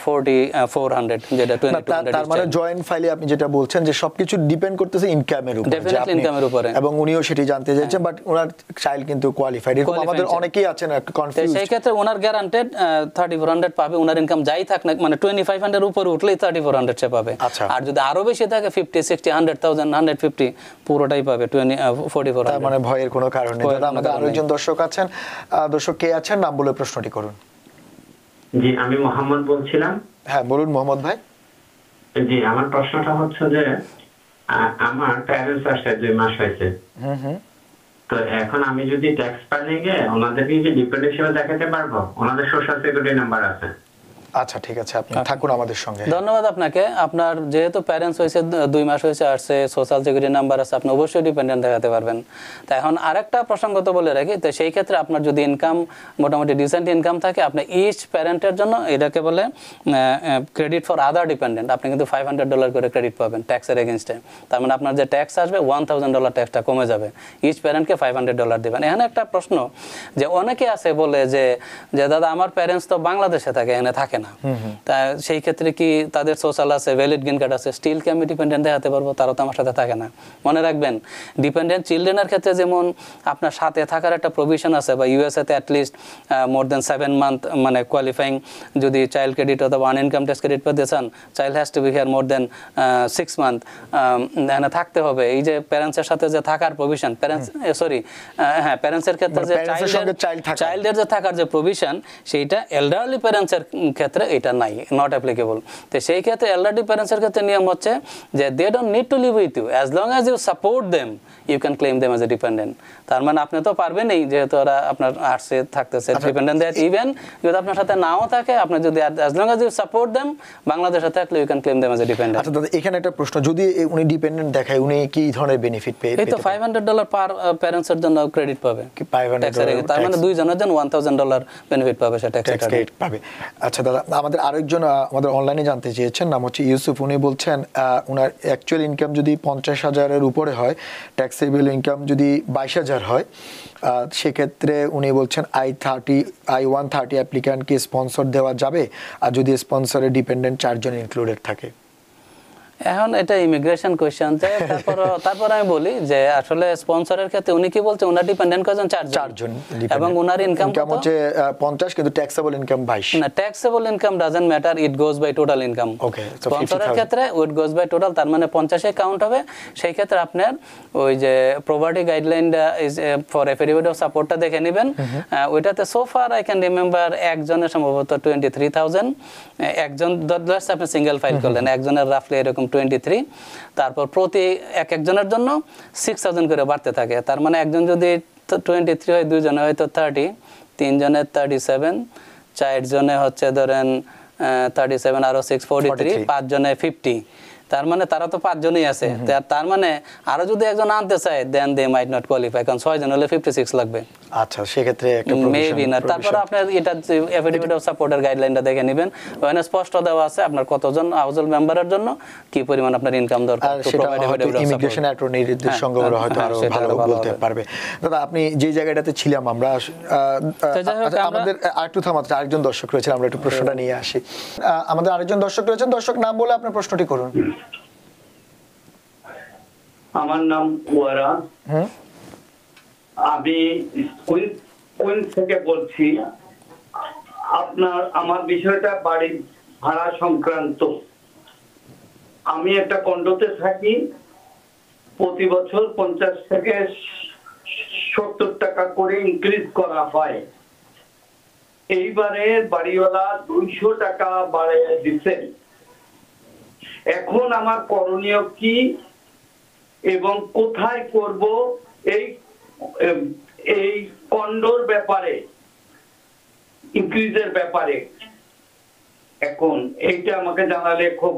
4,400, যেটা 2,200। তার মানে জয়েন্ট ফাইলে আপনি যেটা বলছেন যে সবকিছু ডিপেন্ড করতেছে ইনকামের উপর, ডেফিনেটলি ইনকামের উপরে, এবং উনিও সেটি জানতে চাইছেন, বাট ওনার চাইল্ড কিন্তু কোয়ালিফাইড। এরকম আমাদের অনেকেই আছেন কনফিউজ। সেই ক্ষেত্রে ওনার গ্যারান্টেড 3,400 পাবে, ওনার ইনকাম যাই থাক না, মানে 2,500 এর উপরে উঠলেই 3,400 সে পাবে। আর যদি আরো বেশি থাকে 50, 60, 100,000, 150, পুরোটাই পাবে 4,400। তার মানে ভয়ের কোনো কারণ নেই। দাদা, আমাদের আরো একজন দর্শক আছেন। দর্শক কে আছেন, নাম বলে প্রশ্নটি করুন। জি, আমি মোহাম্মদ বলছিলাম। হ্যাঁ বলুন মোহাম্মদ ভাই। জি, আমার প্রশ্নটা হচ্ছে যে আমার প্যারেন্টস আসছে 2 মাস হয়েছে, তো এখন আমি যদি ট্যাক্স ফাইলিং এ ওনাদেরকে কি ডিপেন্ডেন্ট হিসেবে দেখাতে পারবো? ওনাদের সোশ্যাল সিকিউরিটি নাম্বার আছে। আচ্ছা ঠিক আছে, আপনি থাকুন আমাদের সঙ্গে। ধন্যবাদ আপনাকে। আপনার যেহেতু প্যারেন্টস হয়েছে 2 মাস হয়েছে আসছে, সোশ্যাল সিকিউরিটি নাম্বার আছে, আপনি অবশ্যই ডিপেন্ডেন্ট দেখাতে পারবেন। তো এখন আরেকটা প্রসঙ্গত বলে রাখি, তো সেই ক্ষেত্রে আপনার যদি ইনকাম মোটামুটি ডিসেন্ট ইনকাম থাকে, আপনি ইচ প্যারেন্টের জন্য এটাকে বলে ক্রেডিট ফর আদার ডিপেন্ডেন্ট, আপনি কিন্তু $500 করে ক্রেডিট পাবেন ট্যাক্সের এগেনস্টে। তার মানে আপনার যে ট্যাক্স আসবে $1000 ট্যাক্সটা কমে যাবে, ইচ প্যারেন্টকে $500 দেবেন। এখানে একটা প্রশ্ন যে অনেকে আছে বলে যে দাদা আমার প্যারেন্টস তো বাংলাদেশে থাকে, এখানে থাকে না, তা সেই ক্ষেত্রে কি তাদের সোশ্যাল আছে, ভ্যালিড গ্রিন কার্ড আছে, স্টিল কি আমি ডিপেন্ডেন্ট দেখাতে পারবো? তারা তো আমার সাথে থাকে না। মনে রাখবেন, ডিপেন্ডেন্ট চিলড্রেনের ক্ষেত্রে যেমন আপনার সাথে থাকার একটা প্রভিশন আছে, বা ইউএসএতে অ্যাটলিস্ট মোর দেন 7 মান্থ মানে কোয়ালিফাইং যদি চাইল্ড ক্রেডিট অথবা আনইনকাম ট্যাক্স ক্রেডিট পেতে চান, child has to be here more than 6 month এখানে থাকতে হবে। এই যে প্যারেন্টসের সাথে যে থাকার প্রভিশন, প্যারেন্টসের ক্ষেত্রে যে চাইল্ডের যে থাকার যে প্রভিশন, সেইটা এল্ডারলি প্যারেন্টসের ক্ষেত্রে এটা নাই, নট অ্যাপ্লিকেবল। তো সেই ক্ষেত্রে এল্ডারলি প্যারেন্টসের ক্ষেত্রে নিয়ম হচ্ছে যে they don't need to live with you, as long as you support them you can claim them as a dependent. তার মানে আপনি তো পারবেনই, যেহেতু ওরা আপনার আর্টসে থাকতেছে ডিপেন্ডেন্ট, দ্যাট ইভেন যদি আপনার সাথে নাও থাকে, আপনি যদি as long as you support them বাংলাদেশে থাকলে you can claim them as a dependent. আচ্ছা দাদা, এখানে একটা প্রশ্ন, যদি উনি ডিপেন্ডেন্ট দেখায়, উনি কি ধরনের বেনিফিট পেয়ে? এই তো $500 পার প্যারেন্টসের জন্য ক্রেডিট পাবে, $500, তার মানে 2 জনের জন্য $1000 বেনিফিট পাবে, সেটা ট্যাক্স ক্রেডিট পাবে। আচ্ছা দাদা, আমাদের আরেকজন আমাদের অনলাইনে জানতে চেয়েছেন, নাম হচ্ছে ইউসুফ। উনি বলছেন ওনার অ্যাকচুয়াল ইনকাম যদি 50,000-এর উপরে হয়, ট্যাক্সেবল ইনকাম যদি 22,000 হয়, সেক্ষেত্রে উনি বলছেন I-130 অ্যাপ্লিক্যান্টকে স্পন্সর দেওয়া যাবে, আর যদি স্পন্সরের ডিপেন্ডেন্ট 4 জন ইনক্লুডেড থাকে? এখন এটা ইমিগ্রেশন কোশ্চেন, তারপর আমি বলি যে আসলে স্পন্সরের ক্ষেত্রে উনি কি বলছে, ওনার ডিপেন্ডেন্ট কয়জন? 4 জন, এবং ওনার ইনকাম হচ্ছে 50, কিন্তু ট্যাক্সেবল ইনকাম 22। না, taxable income doesn't matter, it goes by total income. Okay, স্পন্সরের ক্ষেত্রে ইট গোজ বাই টোটাল, তার মানে 50-এ কাউন্ট হবে। সেই ক্ষেত্রে আপনার ওই যে প্রপার্টি গাইডলাইনটা ইজ ফর এফিডেভিট অফ সাপোর্টটা দেখে নেবেন। ওইটাতে so far I can remember একজনের সম্ভবত 23,000, একজন ধরলে আপনি সিঙ্গেল ফাইল করলেন, একজনের রাফলি এরকম 23, তারপর প্রতি একজনের জন্য 6,000 করে বাড়তে থাকে। তার মানে একজন যদি 23 হয়, 2 জনে হয়তো 30, 3 জনের 37, 4 জনে হচ্ছে ধরেন 37 আরো 6 43, 5 জনে 50। তার মানে তারা তো 5 জনই আছে, তার মানে আরো যদি একজন আনতে চায় দেন দে মাইট নট কোয়ালিফাই, কারণ 6 জন হলে 56 লাগবে। আচ্ছা, সেক্ষেত্রে একটা মেবি না। তারপর আপনার এটা এফিডেভিট অফ সাপোর্টের গাইডলাইনটা দেখে নেবেন, ওখানে স্পষ্ট দেওয়া আছে আপনার কতজন হাউসহোল্ড মেম্বারের জন্য কি পরিমাণ আপনার ইনকাম দরকার। ইমিগ্রেশন অ্যাটর্নির সঙ্গে ওরা হয়তো আরো ভালো বলতে পারবে। দাদা, আপনি যে জায়গাটাতে ছিলাম আমরা, আমাদের আরেকটু থামাতে আরেকজন দর্শক রয়েছেন, আমরা একটু প্রশ্নটা নিয়ে আসি। আমাদের আরেকজন দর্শক রয়েছেন, দর্শক নাম বলে আপনার প্রশ্নটি করুন। আমার নাম ওয়ারা, আমি কুইন থেকে বলছি। আমার বিষয়টা বাড়ি ভাড়া সংক্রান্ত। আমি একটা কন্ডোতে থাকি, প্রতি বছর 50 থেকে 70 টাকা করে ইনক্রিজ করা হয়। এইবারে বাড়িওয়ালা 200 টাকা বাড়িয়ে দিচ্ছেন। এখন আমার করণীয় কি এবং কোথায় করব এই কন্ডোর ব্যাপারে, ইনক্রিজের ব্যাপারে? এখন এইটা আমাকে জানালে খুব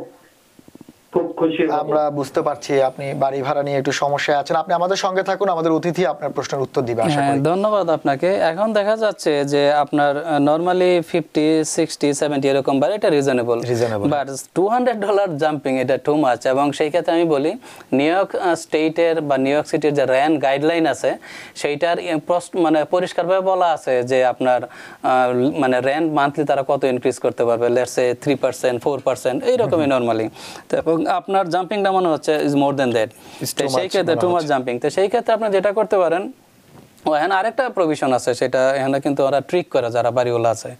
খুশি হব। আমরা বুঝতে পারছি আপনি বাড়ি ভাড়া নিয়ে একটু সমস্যায় আছেন। আপনি আমাদের সঙ্গে থাকুন, আমাদের অতিথি আপনার প্রশ্নের উত্তর দিবে আশা করি। ধন্যবাদ আপনাকে। এখন দেখা যাচ্ছে যে আপনার নরমালি 50, 60, 70 এরকম বাড়ি, এটা রিজনেবল, বাট $200 জাম্পিং, এটা টু মাচ। এবং সেই ক্ষেত্রে আমি বলি নিউ ইয়র্ক স্টেটের বা নিউ ইয়র্ক সিটির যে রেন্ট গাইডলাইন আছে, সেইটার মানে পরিষ্কারভাবে বলা আছে যে আপনার মানে রেন্ট মান্থলি তারা কত ইনক্রিজ করতে পারবে, লেটস সে 3%, 4%, এইরকমই নরমালি। এবং আপনার জাম্পিংটা মনে হচ্ছে ইজ মোর দেন দ্যাট, সেই ক্ষেত্রে টু মাচ জাম্পিং। তো সেই ক্ষেত্রে আপনি যেটা করতে পারেন, এখানে আরেকটা প্রভিশন আছে, সেটা এখানে কিন্তু ওরা ট্রিক করে যারা বাড়িওয়ালা আছে,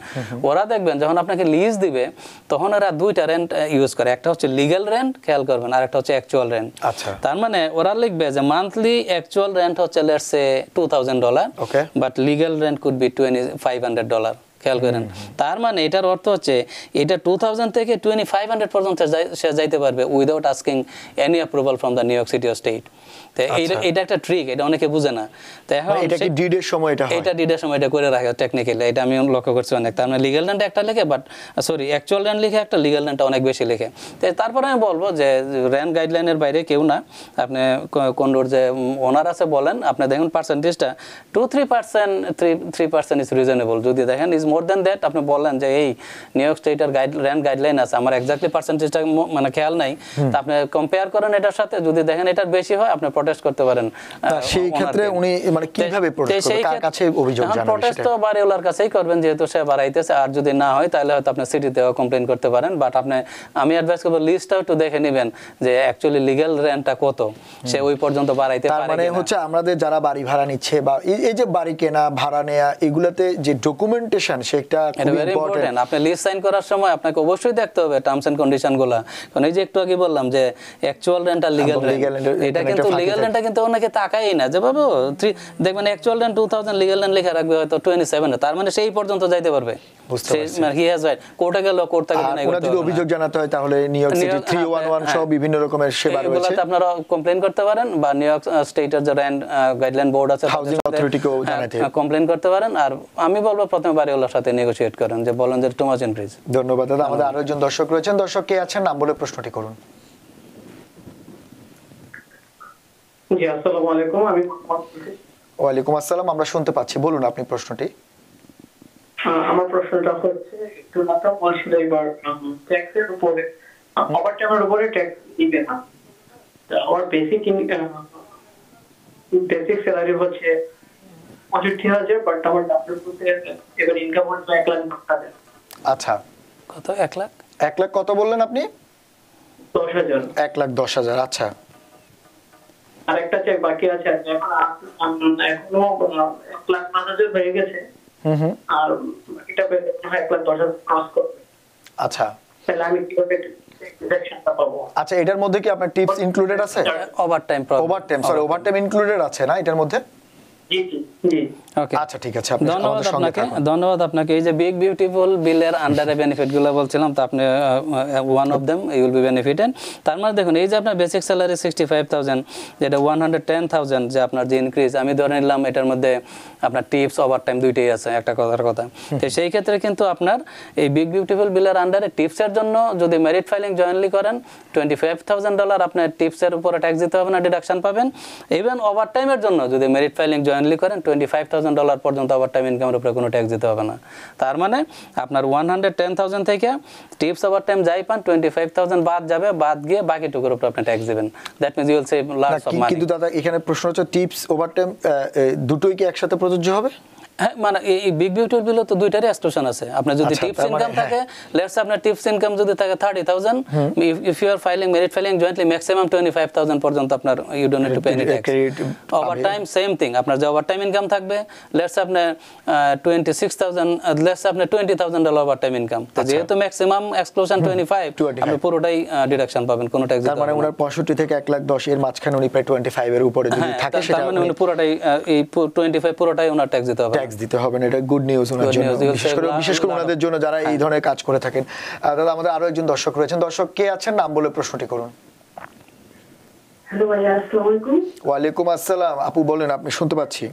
ওরা দেখবেন যখন আপনাকে লিজ দিবে তখন ওরা 2টা রেন্ট ইউজ করে, একটা হচ্ছে লিগ্যাল রেন্ট, খেয়াল করবেন, আর একটা হচ্ছে অ্যাকচুয়াল রেন্ট। আচ্ছা, তার মানে ওরা লিখবে যে মান্থলি অ্যাকচুয়াল রেন্ট হচ্ছে let's say $2,000, but legal rent could be $2,500। খেয়াল করেন। তার মানে এটার অর্থ হচ্ছে এটা 2000 থেকে 2500 পর্যন্ত সে যাইতে পারবে without asking any approval from the new York city state. তো এটা একটা ট্রিক, এটা অনেকে বুঝে না। তো এখন এটা কি ডিডের সময় এটা হয়? এটা ডিডের সময় এটা করে রাখে টেকনিক্যালি, এটা আমি লক্ষ্য করছি অনেক। তার মানে লিগ্যাল ল্যান্ড একটা লিখে, বাট সরি অ্যাকচুয়াল ল্যান্ড লিখে একটা, লিগ্যাল ল্যান্ডটা অনেক বেশি লিখে। তো তারপরে আমি বলবো যে ল্যান্ড গাইডলাইনের বাইরে কেউ না, আপনি কোন্ডোর যে ওনার আছে বলেন, আপনি দেখুন পার্সেন্টেজটা 2-3% ইজ রিজনেবল। যদি দেখেন ইজ মোর দেন দ্যাট, আপনি বলেন যে এই নিউ ইয়র্ক স্টেটের ল্যান্ড গাইডলাইন আছে, আমার এক্স্যাক্টলি পার্সেন্টেজটা মানে খেয়াল নাই, তা আপনি কম্পেয়ার করেন এটার সাথে, যদি দেখেন এটার বেশি হয় আপনি প্রটেস্ট করতে পারেন। সেই ক্ষেত্রে উনি মানে কিভাবে প্রটেস্ট করবে, কার কাছে অভিযোগ জানাবেন? প্রটেস্ট তো বাড়িওয়ালার কাছেই করবেন, যেহেতু সে বাড়াইতেছে। আর যদি না হয় তাহলে হয়তো আপনি সিটিতেও কমপ্লেইন করতে পারেন। বাট আপনি, আমি অ্যাডভাইস করব লিস্টটাও একটু দেখে নেবেন যে অ্যাকচুয়ালি লিগ্যাল রেন্টটা কত, সে ওই পর্যন্ত বাড়াইতে পারে। তার মানে হচ্ছে আমাদের যারা বাড়ি ভাড়া নিচ্ছে বা এই যে বাড়ি কেনা ভাড়া নেয়া, এগুলাতে যে ডকুমেন্টেশন সেটা খুব ইম্পর্টেন্ট। আপনি লিজ সাইন করার সময় আপনাকে অবশ্যই দেখতে হবে টার্মস এন্ড কন্ডিশন গুলা। কারণ এই যে একটু আগে বললাম যে অ্যাকচুয়াল রেন্ট আর লিগ্যাল রেন্ট, এটা কিন্তু লিগ্যাল রেন্টটা কিন্তু অনেকে তাকাই না যে বাবু দেখবেন অ্যাকচুয়াল রেন্ট 2000, লিগ্যাল রেন্ট লেখা রাখবে হয়তো 27, তার মানে সেই পর্যন্ত যাইতে পারবে। হি হ্যাজ রাইট, কোর্টে গেল, কোর্ট থেকে ডিনাই করতে হবে। যদি অভিযোগ জানাতে হয় তাহলে নিউ ইয়র্ক সিটি 311 সহ বিভিন্ন রকমের সেবা রয়েছে, এগুলাতে আপনারা কমপ্লেইন করতে পারেন, বা নিউ ইয়র্ক স্টেটের যে রেন্ট গাইডলাইন বোর্ড আছে, হাউজিং অথরিটিকেও জানাতে কমপ্লেইন করতে পারেন। আর আমি বলবো প্রথমে বাড়িওয়ালার সাথে নেগোশিয়েট করেন, যে বলেন যে টু মাচ ইনক্রিজ। ধন্যবাদ দাদা। আমাদের আরো একজন দর্শক রয়েছেন। দর্শক কে আছেন, নাম বলে প্রশ্নটি করুন। জি, আসসালামু আলাইকুম। আমি ওয়ালাইকুম আসসালাম, আমরা শুনতে পাচ্ছি, বলুন আপনি প্রশ্নটি। আমার প্রশ্নটা হচ্ছে, একটু মাত্র বলছিল এবার ট্যাক্সের উপরে, ওভারটাইমের উপরে ট্যাক্স দিবে না। আমার বেসিক স্যালারি হচ্ছে 65,000, বাট আমার এবার ইনকাম হচ্ছে 1 লাখ টাকা। আচ্ছা, কত? 1 লাখ? 1 লাখ কত বললেন আপনি? 10,000। 1,10,000। আচ্ছা, আর একটা চেক বাকি আছে, এখনো 1,05,000 হয়ে গেছে। আর এটা 1,10,000 ক্রস করবে। আচ্ছা, তাহলে আমি কিভাবে ডিডাকশনটা পাবো? আচ্ছা, এটার মধ্যে কি আপনার টিপস ইনক্লুডেড আছে? ওভারটাইম ইনক্লুডেড আছে না এটার মধ্যে? জি জি জি। ওকে, আচ্ছা, ঠিক আছে, আপনি আমাদের সঙ্গে থাকুন। ধন্যবাদ আপনাকে। এই যে বিগ বিউটিফুল বিলের আন্ডারে বেনিফিট গুলো বলছিলাম, তো আপনি one of them you will be benefited. তার মানে দেখুন, এই যে আপনার বেসিক স্যালারি 65,000, যেটা 110,000 যে আপনার যে ইনক্রিজ, আমি ধরে নিলাম এটার মধ্যে আপনার টিপস ওভারটাইম দুইটাই আছে, একটা কথার কথা। তো সেই ক্ষেত্রে কিন্তু আপনার এই বিগ বিউটিফুল বিলের আন্ডারে টিপসের জন্য যদি মেরিট ফাইলিং জয়েন্টলি করেন, $25,000 আপনার টিপসের উপরে ট্যাক্স দিতে হবে না, ডিডাকশন পাবেন। ইভেন ওভারটাইমের জন্য যদি মেরিট ফাইলিং জয়েন্টলি করেন, $25,000 পর্যন্ত ওভারটাইম ইনকামের উপরে কোনো ট্যাক্স দিতে হবে না। তার মানে আপনার 110,000 থেকে টিপস ওভারটাইম যাই পান, 25,000 বাদ যাবে, বাদ গিয়ে বাকিটুকুর উপর আপনি ট্যাক্স দিবেন। That means you will save lots of money. কিন্তু দাদা, এখানে প্রশ্ন হচ্ছে টিপস ওভারটাইম দুটোই কি একসাথে প্রযোজ্য হবে? হ্যাঁ, মানে এই বিগ বিউটির বিলও তো দুইটারই এক্সক্লুশন আছে। আপনার যদি টিপস ইনকাম থাকে, লেটস সে আপনার টিপস ইনকাম যদি থাকে 30,000, if you are filing married filing jointly, maximum 25,000 পর্যন্ত আপনার you don't need to pay any tax. Overtime same thing, আপনার যে ওভারটাইম ইনকাম থাকবে, লেটস সে আপনার 26,000, লেটস সে আপনার $20,000 ওভারটাইম ইনকাম, তো যেহেতু ম্যাক্সিমাম এক্সক্লুশন 25, আপনি পুরোটাই ডিডাকশন পাবেন, কোনো ট্যাক্স দিতে হবে না। তার মানে ওনার 65 থেকে 1,10,000 এর মাঝখানে উনি প্রায় 25 এর উপরে যদি থাকে, সেটা মানে উনি পুরোটাই এই 25 পুরোটাই ওনার ট্যাক্স দিতে হবে, ট্যাক্স দিতে হবে না। এটা গুড নিউজ ওনার জন্য, বিশেষ করে ওনাদের জন্য যারা এই ধরনের কাজ করে থাকেন। দাদা, আমাদের আরো একজন দর্শক রয়েছেন। দর্শক কে আছেন, নাম বলে প্রশ্নটি করুন। হ্যালো ভাইয়া, আসসালামু আলাইকুম। ওয়ালাইকুম আসসালাম, আপু বলেন, আপনি শুনতে পাচ্ছি।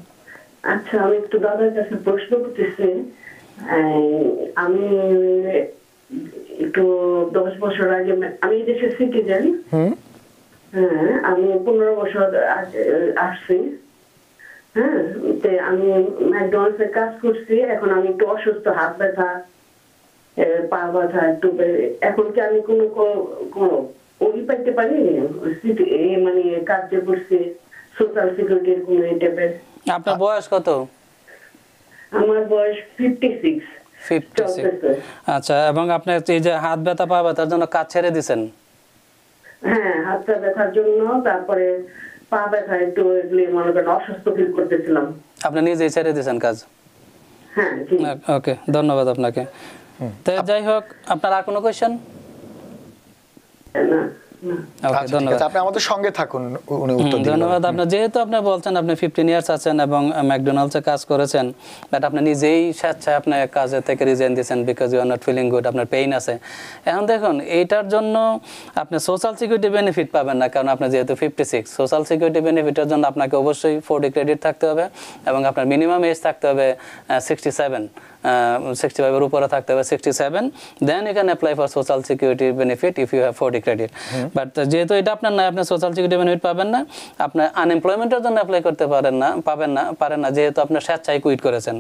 আচ্ছা, আমি একটু দাদার কাছে প্রশ্ন করতেছি। আমি একটু 10 বছর আগে, আমি এই দেশের সিটিজেন। হ্যাঁ, আমি 15 বছর আসছি। হ্যাঁ, আমি ম্যাকডোনাল্ডসে কাজ করছি। এখন আমি একটু অসুস্থ, হাত ব্যথা, পা ব্যথা একটু। এখন কি আমি কোনো ওই পাইতে পারি, মানে কাজ যে করছি সোশ্যাল সিকিউরিটির কোনো এই টাইপের? আপনার বয়স কত? আমার বয়স 56। আচ্ছা, এবং আপনি এই যে হাত ব্যথা পা ব্যথার জন্য কাজ ছেড়ে দিয়েছেন? হ্যাঁ, হাতটা ব্যথার জন্য, তারপরে পা ব্যথা একটু, এগুলি মনে করেন অসুস্থ ফিল করতেছিলাম। আপনি নিজেই ছেড়ে দিয়েছেন কাজ? হ্যাঁ। ওকে, ধন্যবাদ আপনাকে। তো যাই হোক, আপনার আর কোনো কোয়েশ্চেন? না। ওকে, আচ্ছা, ঠিক ধন্যবাদ। আছে, আপনি আমাদের সঙ্গে থাকুন, উনি উত্তর দিবেন। ধন্যবাদ। আপনার যেহেতু আপনি বলছেন আপনি 15 ইয়ার্স আছেন এবং ম্যাকডোনাল্ডসে কাজ করেছেন, বাট আপনি নিজেই স্বেচ্ছায় আপনি কাজে থেকে রিজাইন দিয়েছেন because you are not feeling good, আপনার পেইন আছে। এখন দেখুন এইটার জন্য আপনি সোশ্যাল সিকিউরিটি বেনিফিট পাবেন না, কারণ আপনি যেহেতু 56। সোশ্যাল সিকিউরিটি বেনিফিটের জন্য আপনাকে অবশ্যই 40 ক্রেডিট থাকতে হবে এবং আপনার মিনিমাম এজ থাকতে হবে 67, 65-এর উপরে থাকতে হবে 67, then you can apply for social security benefit if you have 40 credit. But যেহেতু এটা আপনার নাই, আপনি সোশ্যাল সিকিউরিটি বেনিফিট পাবেন না। আপনার আনএমপ্লয়মেন্টের জন্য অ্যাপ্লাই করতে পারেন না যেহেতু আপনার স্বেচ্ছায় কুইট করেছেন।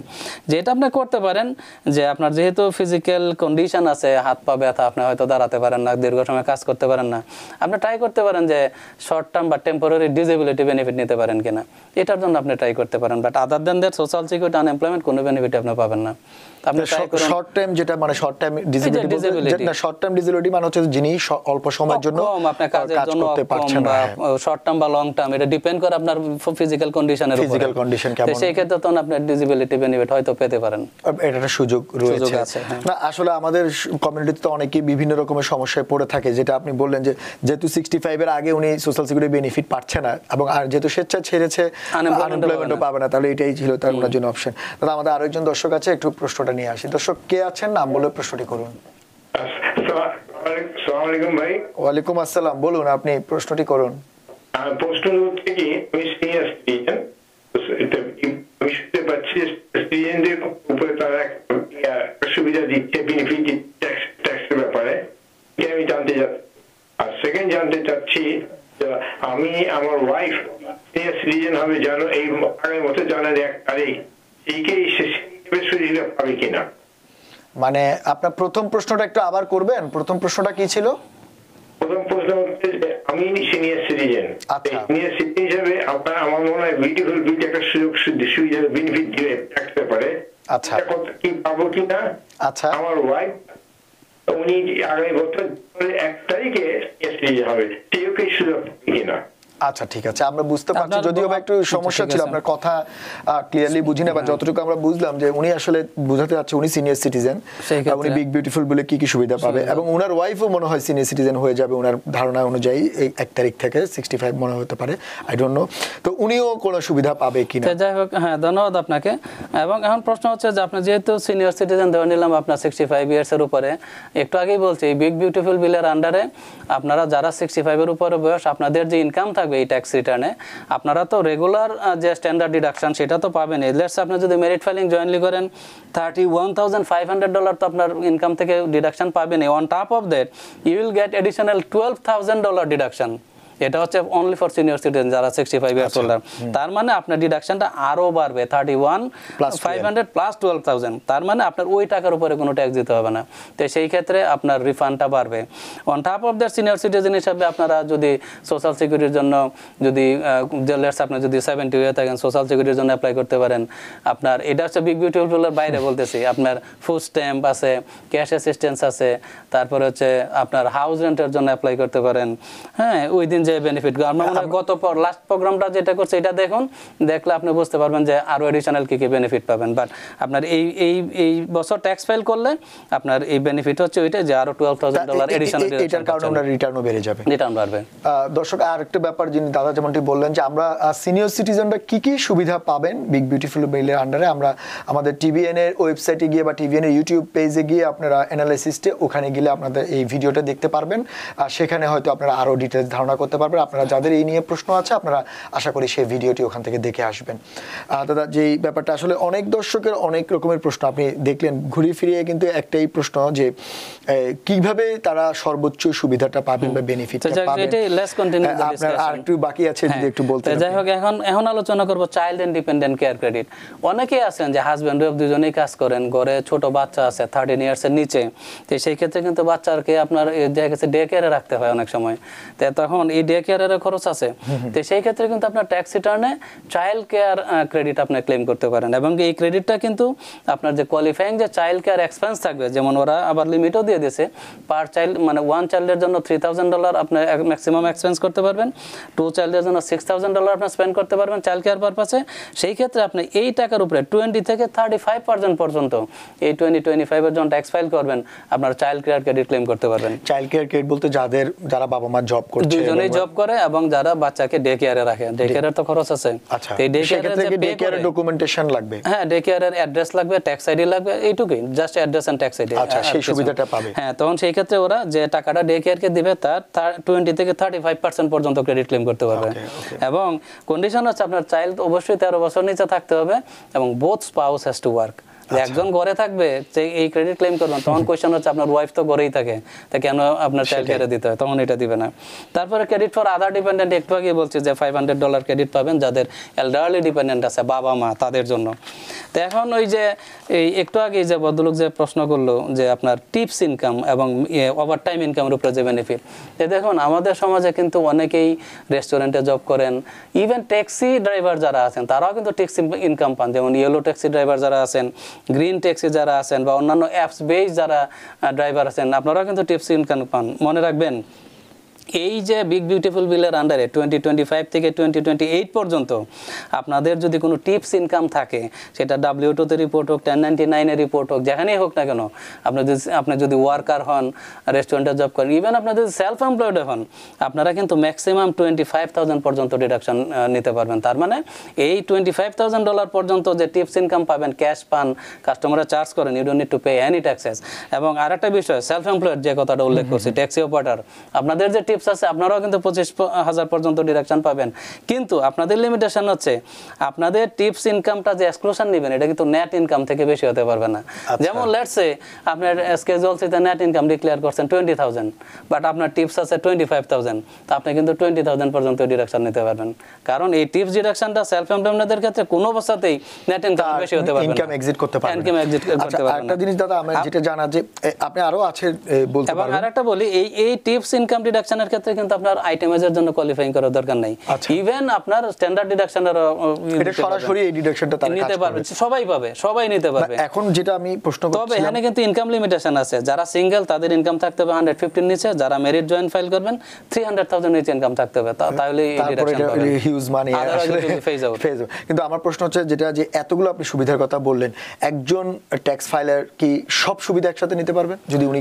যেটা আপনি করতে পারেন যে আপনার যেহেতু ফিজিক্যাল কন্ডিশন আছে, হাত পা ব্যথা, আপনি হয়তো দাঁড়াতে পারেন না, দীর্ঘ সময় কাজ করতে পারেন না, আপনি ট্রাই করতে পারেন যে শর্ট টার্ম বা টেম্পোরারি ডিসেবিলিটি বেনিফিট নিতে পারেন কিনা, এটার জন্য আপনি ট্রাই করতে পারেন। But other than that social security unemployment কোনো বেনিফিট আপনি পাবেন না। আপনি ট্রাই করুন শর্ট টাইম, যেটা মানে শর্ট টাইম ডিসেবিলিটি, না শর্ট টাইম ডিসেবিলিটি মানে হচ্ছে যিনি অল্প সময়ের জন্য আপনার কাজের কাজ জন্য করতে পারছেন বা না, শর্ট টার্ম বা লং টার্ম, এটা ডিপেন্ড করে আপনার ফিজিক্যাল কন্ডিশনের উপর। ফিজিক্যাল কন্ডিশন কেমন, সেই ক্ষেত্রে তখন আপনি ডিসেবিলিটি বেনিফিট হয়তো পেতে পারেন, এটা একটা সুযোগ রয়েছে। আছে, হ্যাঁ। না আসলে আমাদের কমিউনিটিতে তো অনেকেই বিভিন্ন রকমের সমস্যায় পড়ে থাকে, যেটা আপনি বললেন যে যেহেতু 65 এর আগে উনি সোশ্যাল সিকিউরিটি বেনিফিট পাচ্ছে না এবং আর যেহেতু স্বেচ্ছা ছেড়েছে আনএমপ্লয়মেন্টও পাবে না, তাহলে এটাই ছিল তার ওনার জন্য অপশন। দাদা আমাদের আরো একজন দর্শক আছে, একটু প্রশ্নটা নিয়ে আসি। দর্শক কে আছেন, নাম বলে প্রশ্নটি করুন। আসসালামু আলাইকুম ভাই। ওয়ালাইকুম আসসালাম, বলুন আপনি প্রশ্নটি করুন। প্রশ্ন হচ্ছে কি, আমি সিনিয়র সিটিজেন, আমি শুনতে পাচ্ছি সিটিজেনদের উপরে তারা একটা সুবিধা দিচ্ছে, বেনিফিট দিচ্ছে ট্যাক্সের ব্যাপারে, এটা আমি জানতে চাচ্ছি। আর সেকেন্ড জানতে চাচ্ছি, আমি আমার ওয়াইফ সিনিয়র সিটিজেন হবে জানো এই আগের মতো জানার 1 তারিখ, এইকে সুবিধা পাবে কিনা? মানে আপনার প্রথম প্রশ্নটা একটু আবার করবেন, প্রথম প্রশ্নটা কি ছিল? প্রথম প্রশ্ন হচ্ছে যে আমি সিনিয়র সিটিজেন, সিনিয়র সিটিজেন হিসেবে আপনার আমার মনে হয় বিউটিফুল বিল একটা সুযোগ সুবিধা বেনিফিট দিবে ট্যাক্স ব্যাপারে। আচ্ছা, কি পাবো কিনা? আচ্ছা, আমার ওয়াইফ উনি আগামী বছর 1 তারিখে সিটিজেন হবে, সেও কি সুযোগ পাবে কিনা? আচ্ছা ঠিক আছে, আমরা বুঝতে পারছি, যদিও বা একটু সমস্যা ছিল, আপনার কথা ক্লিয়ারলি বুঝি না, বা যতটুকু আমরা বুঝলাম যে উনি আসলে বোঝাতে যাচ্ছে উনি সিনিয়র সিটিজেন, উনি বিগ বিউটিফুল বলে কি কি সুবিধা পাবে, এবং ওনার ওয়াইফও মনে হয় সিনিয়র সিটিজেন হয়ে যাবে ওনার ধারণা অনুযায়ী এই 1 তারিখ থেকে, 65 মনে হতে পারে, আই ডোন্ট নো, তো উনিও কোনো সুবিধা পাবে কিনা। যাই হোক, হ্যাঁ ধন্যবাদ আপনাকে। এবং এখন প্রশ্ন হচ্ছে যে আপনি যেহেতু সিনিয়র সিটিজেন ধরে নিলাম আপনার 65 ইয়ার্সের উপরে, একটু আগেই বলছি এই বিগ বিউটিফুল বিলের আন্ডারে আপনারা যারা 65 এর উপরে বয়স, আপনাদের যে ইনকাম থাকবে এই ট্যাক্স রিটার্নে, আপনারা তো রেগুলার যে স্ট্যান্ডার্ড ডিডাকশন সেটা তো পাবেনই। লেটস আপনি যদি মেরিট ফাইলিং জয়েনলি করেন $31,500 তো আপনার ইনকাম থেকে ডিডাকশন পাবেনই। On top of that you will get additional $12,000 deduction. এটা হচ্ছে অনলি ফর সিনিয়র সিটিজেন যারা 65 ইয়ার্স ওল্ডার। তার মানে আপনার ডিডাকশনটা আরো বাড়বে 31,500 প্লাস 12,000। তার মানে আপনার ওই টাকার উপরে কোনো ট্যাক্স দিতে হবে না, তো সেই ক্ষেত্রে আপনার রিফান্ডটা বাড়বে। On top of that senior citizen হিসাবে আপনারা যদি সোশ্যাল সিকিউরিটির জন্য যদি আপনি যদি 70 হয়ে থাকেন, সোশ্যাল সিকিউরিটির জন্য অ্যাপ্লাই করতে পারেন। আপনার এটা হচ্ছে বিগ বিউটিফুলের বাইরে বলতেছি, আপনার ফুড স্ট্যাম্প আছে, ক্যাশ অ্যাসিস্ট্যান্স আছে, তারপরে হচ্ছে আপনার হাউস রেন্টের জন্য অ্যাপ্লাই করতে পারেন। হ্যাঁ, ওই দিন যে বেনিফিট আমরা গত লাস্ট প্রোগ্রামটা যেটা করছে এটা দেখুন, দেখলে আপনি বুঝতে পারবেন যে আরো এডিশনাল কি কি বেনিফিট পাবেন। বাট আপনার এই বছর ট্যাক্স ফাইল করলে আপনার এই বেনিফিট হচ্ছে ওইটা যে আরো $12,000 এডিশনাল, এটার কারণে আপনার রিটার্নও বেড়ে যাবে, রিটার্ন বাড়বে। দর্শক আরেকটা ব্যাপার যিনি দাদা যেমনটি বললেন যে আমরা সিনিয়র সিটিজেনরা কি কি সুবিধা পাবেন বিগ বিউটিফুল বিলের আন্ডারে, আমরা আমাদের টিভিএন এর ওয়েবসাইটে গিয়ে বা টিভিএন এর ইউটিউব পেজে গিয়ে আপনারা অ্যানালাইসিসে ওখানে গেলে আপনাদের এই ভিডিওটা দেখতে পারবেন, আর সেখানে হয়তো আপনারা আরো ডিটেইলস ধারণা করতে পারবেন। আপনারা যাদের এই নিয়ে প্রশ্ন আছে আপনারা আশা করি সেই ভিডিওটি ওখান থেকে দেখে আসবেন। দাদা যেই ব্যাপারটা আসলে অনেক দর্শকের অনেক রকমের প্রশ্ন আপনি দেখলেন, ঘুরিয়ে ফিরিয়ে কিন্তু একটাই প্রশ্ন যে কিভাবে তারা সর্বোচ্চ সুবিধাটা পাবেন বা বেনিফিটটা পাবেন। আপনার আর একটু বাকি আছে যদি একটু বলতে। যাই হোক, এখন আলোচনা করব চাইল্ড ইন্ডিপেন্ডেন্ট কেয়ার ক্রেডিট। অনেকেই আছেন যে হাজব্যান্ড ওয়াইফ দুজনেই কাজ করেন, ঘরে ছোট বাচ্চা আছে 13 ইয়ার্সের নিচে, তো সেই ক্ষেত্রে কিন্তু বাচ্চাকে আপনার দেখা গেছে ডে কেয়ারে রাখতে হয় অনেক সময়। তো তখন এই ডে কেয়ারের খরচ আছে, তো সেই ক্ষেত্রে কিন্তু আপনার ট্যাক্স রিটার্নে চাইল্ড কেয়ার ক্রেডিট আপনি ক্লেম করতে পারেন। এবং এই ক্রেডিটটা কিন্তু আপনার যে কোয়ালিফাইং যে চাইল্ড কেয়ার এক্সপেন্স থাকবে, যেমন ওরা আবার লিমিটও দিয়ে দিয়েছে, পার চাইল্ড মানে ওয়ান চাইল্ডের জন্য $3,000 আপনি ম্যাক্সিমাম এক্সপেন্স করতে পারবেন, টু চাইল্ডের জন্য $6,000 আপনি স্পেন্ড করতে পারবেন চাইল্ড কেয়ার পারপাসে। সেই ক্ষেত্রে আপনি এই টাকার উপরে 20 থেকে 35% পর্যন্ত এই 2025 এর জন্য ট্যাক্স ফাইল করবেন, আপনার চাইল্ড কেয়ার ক্রেডিট ক্লেম করতে পারবেন। চাইল্ড কেয়ার ক্রেডিট বলতে যারা বাবা মা জব করছে, দুজনেই জব করে এবং যারা বাচ্চাকে ডে কেয়ারে রাখে, ডে কেয়ারের তো খরচ আছে। আচ্ছা, এই ডে সেক্ষেত্রে কেয়ারে ডে কেয়ারের ডকুমেন্টেশন লাগবে? হ্যাঁ, ডে কেয়ারের অ্যাড্রেস লাগবে, ট্যাক্স আইডি লাগবে, এইটুকুই, just address and tax ID. আচ্ছা, সেই সুবিধাটা পাবে। হ্যাঁ, তখন সেই ক্ষেত্রে ওরা যে টাকাটা ডে কেয়ারকে দিবে তার 20 থেকে 35% পর্যন্ত ক্রেডিট ক্লেম করতে পারবে। এবং কন্ডিশন হচ্ছে আপনার চাইল্ড অবশ্যই 13 বছর নিচে থাকতে হবে এবং both spouse has to work. একজন ঘরে থাকবে যে এই ক্রেডিট ক্লেম করবেন, তখন কোয়েশ্চেন হচ্ছে আপনার ওয়াইফ তো ঘরেই থাকে, তা কেন আপনার চাইল্ড কেয়ারে দিতে হয়, তখন এটা দিবে না। তারপরে ক্রেডিট ফর আদার ডিপেন্ডেন্ট, একটু আগে বলছি যে $500 ক্রেডিট পাবেন যাদের এলডারলি ডিপেন্ডেন্ট আছে, বাবা মা, তাদের জন্য। তো এখন ওই যে এই একটু আগে যে ভদ্রলোক যে প্রশ্ন করলো যে আপনার টিপস ইনকাম এবং ওভার টাইম ইনকামের উপরে যে বেনিফিট, দেখুন আমাদের সমাজে কিন্তু অনেকেই রেস্টুরেন্টে জব করেন, ইভেন ট্যাক্সি ড্রাইভার যারা আছেন তারাও কিন্তু ট্যাক্সি ইনকাম পান, যেমন ইয়েলো ট্যাক্সি ড্রাইভার যারা আছেন, গ্রিন ট্যাক্সি যারা আছেন বা অন্যান্য অ্যাপস বেস যারা ড্রাইভার আছেন, আপনারাও কিন্তু টিপস ইনকাম পান। মনে রাখবেন এই যে বিগ বিউটিফুল বিলের আন্ডারে 2025 থেকে 2028 পর্যন্ত আপনাদের যদি কোনো টিপস ইনকাম থাকে, সেটা W2 রিপোর্ট হোক, 1099 রিপোর্ট হোক, যেখানেই হোক না কেন, আপনি যদি ওয়ার্কার হন, রেস্টুরেন্টে জব করেন, ইভেন আপনার যদি সেলফ এমপ্লয়েড হন, আপনারা কিন্তু ম্যাক্সিমাম 25,000 পর্যন্ত ডিডাকশন নিতে পারবেন। তার মানে এই $25,000 পর্যন্ত যে টিপস ইনকাম পাবেন, ক্যাশ পান, কাস্টমাররা চার্জ করেন, you don't need to pay any taxes. এবং আরেকটা বিষয়, সেলফ এমপ্লয়েড যে কথাটা উল্লেখ করছি, ট্যাক্সি অপারেটর, আপনাদের যে টিপস আছে আপনারাও কিন্তু 25,000 পর্যন্ত ডিডাকশন পাবেন। কিন্তু আপনাদের লিমিটেশন হচ্ছে আপনাদের টিপস ইনকামটা যে এক্সক্লুশন নেবেন, এটা কিন্তু নেট ইনকাম থেকে বেশি হতে পারবে না। যেমন লেটস সে আপনার স্কেজুয়ালসিতে নেট ইনকাম ডিক্লেয়ার করছেন 20,000, বাট আপনার টিপস আছে 25,000, তো আপনি কিন্তু 20,000 পর্যন্ত ডিডাকশন নিতে পারবেন। কারণ এই টিপস ডিডাকশনটা সেলফ এমপ্লয়েডদের ক্ষেত্রে কোনো অবস্থাতেই নেট ইনকাম বেশি হতে পারবে না, ইনকাম এক্সিট করতে পারবে না। ইনকাম এক্সিট করতে পারবে না। আরেকটা জিনিস দাদা আমরা যেটা জানা যে আপনি আরো আছে বলতে পারবেন। এবং আরেকটা বলি, এই টিপস ইনকাম ডিডাকশনের ক্ষেত্রে কিন্তু আপনার আইটেমাইজের জন্য কোয়ালিফাইং করার দরকার নাই। ইভেন আপনার স্ট্যান্ডার্ড ডিডাকশনের এটা সরাসরি এই ডিডাকশনটা তারা নিতে পারবে, সবাই পাবে, সবাই নিতে পারবে। এখন যেটা আমি প্রশ্ন করছি, তবে এখানে কিন্তু ইনকাম লিমিটেশন আছে। যারা সিঙ্গেল তাদের ইনকাম থাকতে হবে 115 নিচে, যারা মেরিট জয়েন্ট ফাইল করবেন 300,000 নিচে ইনকাম থাকতে হবে, তাহলে এই ডিডাকশন পাবেন। হিউজ মানি আসলে ফেজ আউট। কিন্তু আমার প্রশ্ন হচ্ছে যেটা যে এতগুলো আপনি সুবিধার কথা বললেন, একজন ট্যাক্স ফাইলার কি সব সুবিধা একসাথে নিতে পারবেন যদি উনি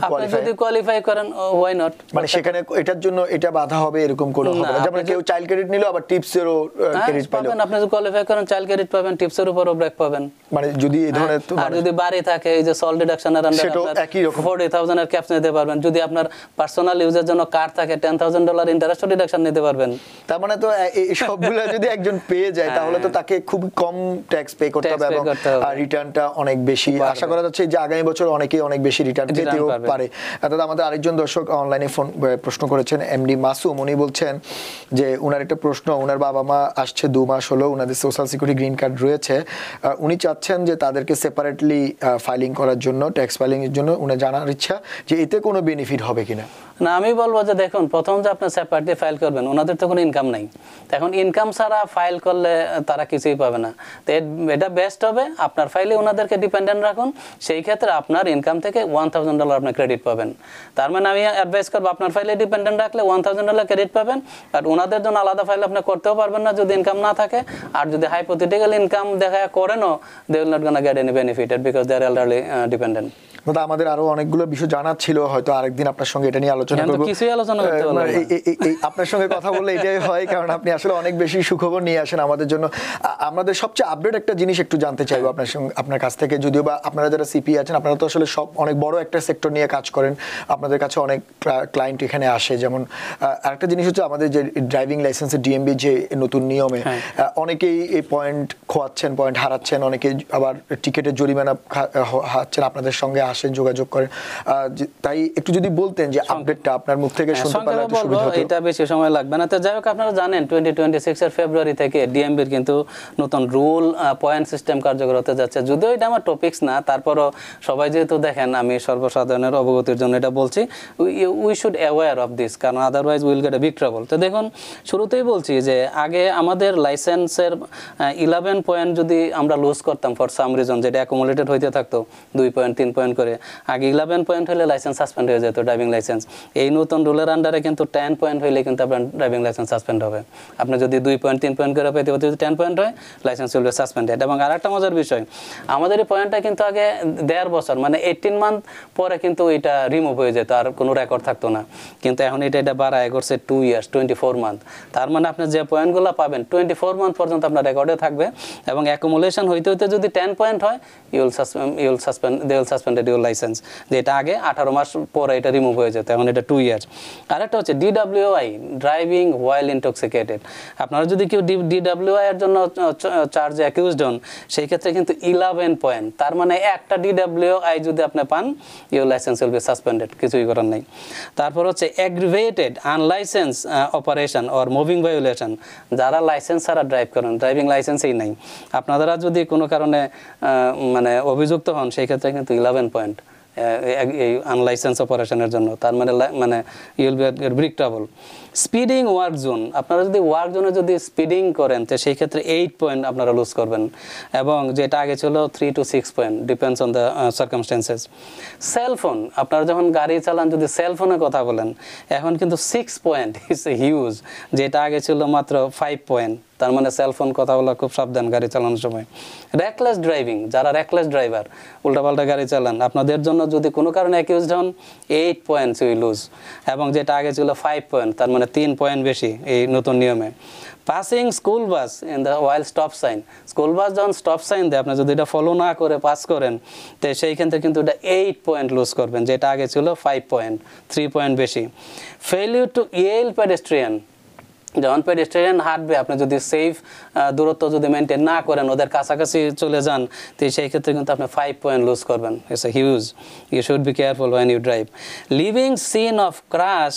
কোয়ালিফাই করেন? Why not? মানে সেখানে এটার জন্য এটা বাধা হবে এরকম কোনো হবে না? যেমন কেউ চাইল্ড ক্রেডিট নিলো আবার টিপসেরও ক্রেডিট পাবেন, আপনি যদি কোয়ালিফাই করেন চাইল্ড ক্রেডিট পাবেন, টিপসের উপরও ব্রেক পাবেন। মানে যদি এই ধরনের, আর যদি বাড়ি থাকে এই যে সল ডিডাকশনের আন্ডারে আপনার 40,000 এর ক্যাপস নিতে পারবেন। যদি আপনার পার্সোনাল ইউজের জন্য কার্ড থাকে $10,000 ইন্টারেস্ট ডিডাকশন নিতে পারবেন। তার মানে তো এই সবগুলো যদি একজন পেয়ে যায় তাহলে তো তাকে খুব কম ট্যাক্স পে করতে হবে এবং রিটার্নটা অনেক বেশি। আশা করা যাচ্ছে যে আগামী বছর অনেকেই অনেক বেশি রিটার্ন পেতেও পারে। অর্থাৎ আমাদের আরেকজন দর্শক অনলাইনে প্রশ্ন করেছেন, এমডি মাসুম, উনি বলছেন যে উনার একটা প্রশ্ন, উনার বাবা মা আসছে 2 মাস হলো, উনাদের সোশ্যাল সিকিউরিটি গ্রিন কার্ড রয়েছে, উনি চাচ্ছেন যে তাদেরকে সেপারেটলি ফাইলিং করার জন্য, ট্যাক্স ফাইলিং এর জন্য উনি জানার ইচ্ছা যে এতে কোনো বেনিফিট হবে কিনা। না, আমি বলবো যে দেখুন, প্রথম যে আপনি সেপারেটলি ফাইল করবেন, ওনাদের তো কোনো ইনকাম নাই, এখন ইনকাম ছাড়া ফাইল করলে তারা কিছুই পাবে না। তো এটা বেস্ট হবে আপনার ফাইলে ওনাদেরকে ডিপেন্ডেন্ট রাখুন, সেই ক্ষেত্রে আপনার ইনকাম থেকে $1,000 আপনি ক্রেডিট পাবেন। তার মানে আমি অ্যাডভাইস করবো আপনার ফাইলে ডিপেন্ডেন্ট রাখলে $1,000 ক্রেডিট পাবেন, আর ওনাদের জন্য আলাদা ফাইল আপনি করতেও পারবেন না যদি ইনকাম না থাকে। আর যদি হাইপোথেটিক্যাল ইনকাম দেখা করেনও, they will not gonna get any benefited because they are elderly dependent. দাদা আমাদের আরো অনেকগুলো বিষয় জানার ছিল, হয়তো আরেকদিন আপনার সঙ্গে এটা নিয়ে আলোচনা করব। আপনার সঙ্গে কথা বললে এটাই হয়, কারণ আপনি আসলে অনেক বেশি সুখবর নিয়ে আসেন আমাদের জন্য। আমাদের সবচেয়ে আপডেট একটা জিনিস একটু জানতে চাইবো আপনার কাছ থেকে, যদিও বা আপনারা যারা সিপি আছেন আপনারা তো আসলে সব অনেক বড় একটা সেক্টর নিয়ে কাজ করেন, আপনাদের কাছে অনেক ক্লায়েন্ট এখানে আসে। যেমন আরেকটা জিনিস হচ্ছে আমাদের যে ড্রাইভিং লাইসেন্সের ডিএমবি যে নতুন নিয়মে অনেকেই এই পয়েন্ট খোয়াচ্ছেন, পয়েন্ট হারাচ্ছেন, অনেকে আবার টিকেটের জরিমানা হারাচ্ছেন, আপনাদের সঙ্গে আসেন, যোগাযোগ করেন। তাই একটু যদি বলতেন যে আপডেট আপডেটটা আপনার মুখ থেকে শুনতে পারলে সংক্ষেপে একটু বলবো, সুবিধা হতো। এটা বেশি সময় লাগবে না। তো যাই হোক, আপনারা জানেন 2026 এর ফেব্রুয়ারি থেকে ডিএমবির কিন্তু নতুন রুল পয়েন্ট সিস্টেম কার্যকর হতে যাচ্ছে। যদিও এটা আমার টপিকস না, তারপরও সবাই যেহেতু দেখেন, আমি সর্বসাধারণের অবগতির জন্য এটা বলছি, we should aware of this, কারণ otherwise will get a big trouble. তো দেখুন, শুরুতেই বলছি যে আগে আমাদের লাইসেন্সের 11 পয়েন্ট যদি আমরা লুজ করতাম ফর সাম রিজন, যেটা অ্যাকুমুলেটেড হইতে থাকতো 2 পয়েন্ট 3 পয়েন্ট করে, আগে 11 পয়েন্ট হলে লাইসেন্স সাসপেন্ড হয়ে যেত, ড্রাইভিং লাইসেন্স। এই নতুন রুলের আন্ডারে কিন্তু 10 পয়েন্ট হইলে কিন্তু আপনার ড্রাইভিং লাইসেন্স সাসপেন্ড হবে। আপনি যদি 2 পয়েন্ট 3 পয়েন্ট করে পেতে যদি 10 পয়েন্ট হয়, লাইসেন্স উইল বি সাসপেন্ডেড। এবং আরেকটা মজার বিষয়, আমাদের এই পয়েন্টটা কিন্তু আগে 1.5 বছর মানে 18 মান্থ পরে কিন্তু এটা রিমুভ হয়ে যেত, আর কোনো রেকর্ড থাকতো না। কিন্তু এখন এটা বাড়ায় করছে 2 ইয়ার্স 24 মান্থ। তার মানে আপনি যে পয়েন্টগুলো পাবেন 24 মান্থ পর্যন্ত আপনার রেকর্ডে থাকবে, এবং অ্যাকুমুলেশন হইতে হইতে যদি 10 পয়েন্ট হয়, they will suspended your license. যেটা আগে 18 মাস পরে এটা রিমুভ হয়ে যেত, এখন এটা 2 ইয়ার্স। আরেকটা হচ্ছে DWI, ড্রাইভিং ওয়াইল ইনটক্সিকেটেড। আপনারা যদি কেউ DWI এর জন্য চার্জে অ্যাকিউজড হন, সেই ক্ষেত্রে কিন্তু 11 পয়েন্ট। তার মানে একটা DWI যদি আপনি পান, your licence will be suspended, কিছুই করার নেই। তারপর হচ্ছে অ্যাগ্রিভেটেড আনলাইসেন্স অপারেশন অর মুভিং ভায়োলেশন, যারা লাইসেন্স ছাড়া ড্রাইভ করেন, ড্রাইভিং লাইসেন্সই নাই, আপনারা যদি কোনো কারণে মানে অভিযুক্ত হন, সেই ক্ষেত্রে কিন্তু 11 পয়েন্ট এই আনলাইসেন্স অপারেশনের জন্য। তার মানে you'll be big trouble. Speeding work zone, আপনারা যদি ওয়ার্ক জোনে যদি স্পিডিং করেন, তো সেই ক্ষেত্রে 8 পয়েন্ট আপনারা লুজ করবেন, এবং যেটা আগে ছিল 3 to 6 point, depends on the circumstances. Cellphone, আপনারা যখন গাড়ি চালান যদি সেলফোনে কথা বলেন, এখন কিন্তু 6 পয়েন্ট, ইটস এ হিউজ। যেটা আগে ছিল মাত্র 5 পয়েন্ট। তার মানে সেলফোন কথা বলা খুব সাবধান গাড়ি চালানোর সময়। রেকলেস ড্রাইভিং, যারা রেকলেস ড্রাইভার, উল্টাপাল্টা গাড়ি চালান, আপনাদের জন্য যদি কোনো কারণে অ্যাকিউজড হন, 8 পয়েন্টস উই লুজ, এবং যেটা আগে ছিল 5 পয়েন্ট, তার মানে 3 পয়েন্ট বেশি এই নতুন নিয়মে। Passing school bus in the while stop sign, school bus যখন স্টপ সাইন দেয়, আপনি যদি এটা ফলো না করে পাস করেন, তো সেই ক্ষেত্রে কিন্তু এটা 8 পয়েন্ট লুজ করবেন, যেটা আগে ছিল 5 পয়েন্ট, 3 পয়েন্ট বেশি। ফেলিউর টু ইয়েল পেডেস্ট্রিয়ান, যখন পেডেস্ট্রিয়ান হাঁটবে, আপনি যদি সেফ দূরত্ব যদি মেনটেন না করেন, ওদের কাছাকাছি চলে যান, তো সেই ক্ষেত্রে কিন্তু আপনি 5 পয়েন্ট লুজ করবেন। It's a huge, you should be careful when you drive. Leaving scene of crash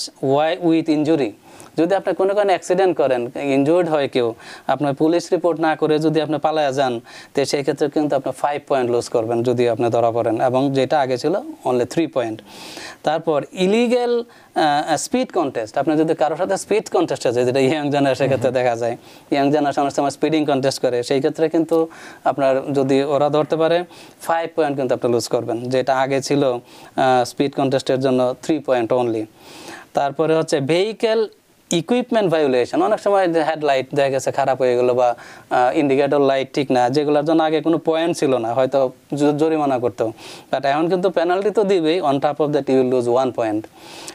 with injury, যদি আপনি কোনো অ্যাক্সিডেন্ট করেন, ইনজুর্ড হয় কেউ, আপনার পুলিশ রিপোর্ট না করে যদি আপনি পালায়া যান, তো সেই ক্ষেত্রে কিন্তু আপনি 5 পয়েন্ট লুজ করবেন যদি আপনি ধরা পড়েন, এবং যেটা আগে ছিল অনলি 3 পয়েন্ট। তারপর ইলিগেল স্পিড কন্টেস্ট, আপনি যদি কারোর সাথে স্পিড কন্টেস্ট আছে, যেটা ইয়াং জেনারেশনের ক্ষেত্রে দেখা যায়, ইয়াং জেনারেশনের সময় স্পিডিং কন্টেস্ট করে, সেই ক্ষেত্রে কিন্তু আপনার যদি ওরা ধরতে পারে, 5 পয়েন্ট কিন্তু আপনি লুজ করবেন, যেটা আগে ছিল স্পিড কন্টেস্টের জন্য 3 পয়েন্ট অনলি। তারপরে হচ্ছে ভেহিকেল ইকুইপমেন্ট ভায়োলেশন, অনেক সময় হেডলাইট দেখা গেছে খারাপ হয়ে গেলো, বা ইন্ডিকেটর লাইট ঠিক না, যেগুলোর জন্য আগে কোনো পয়েন্ট ছিল না, হয়তো জরিমানা করতো, বাট এখন কিন্তু পেনাল্টি তো দিবেই, on top of that you will lose 1 point.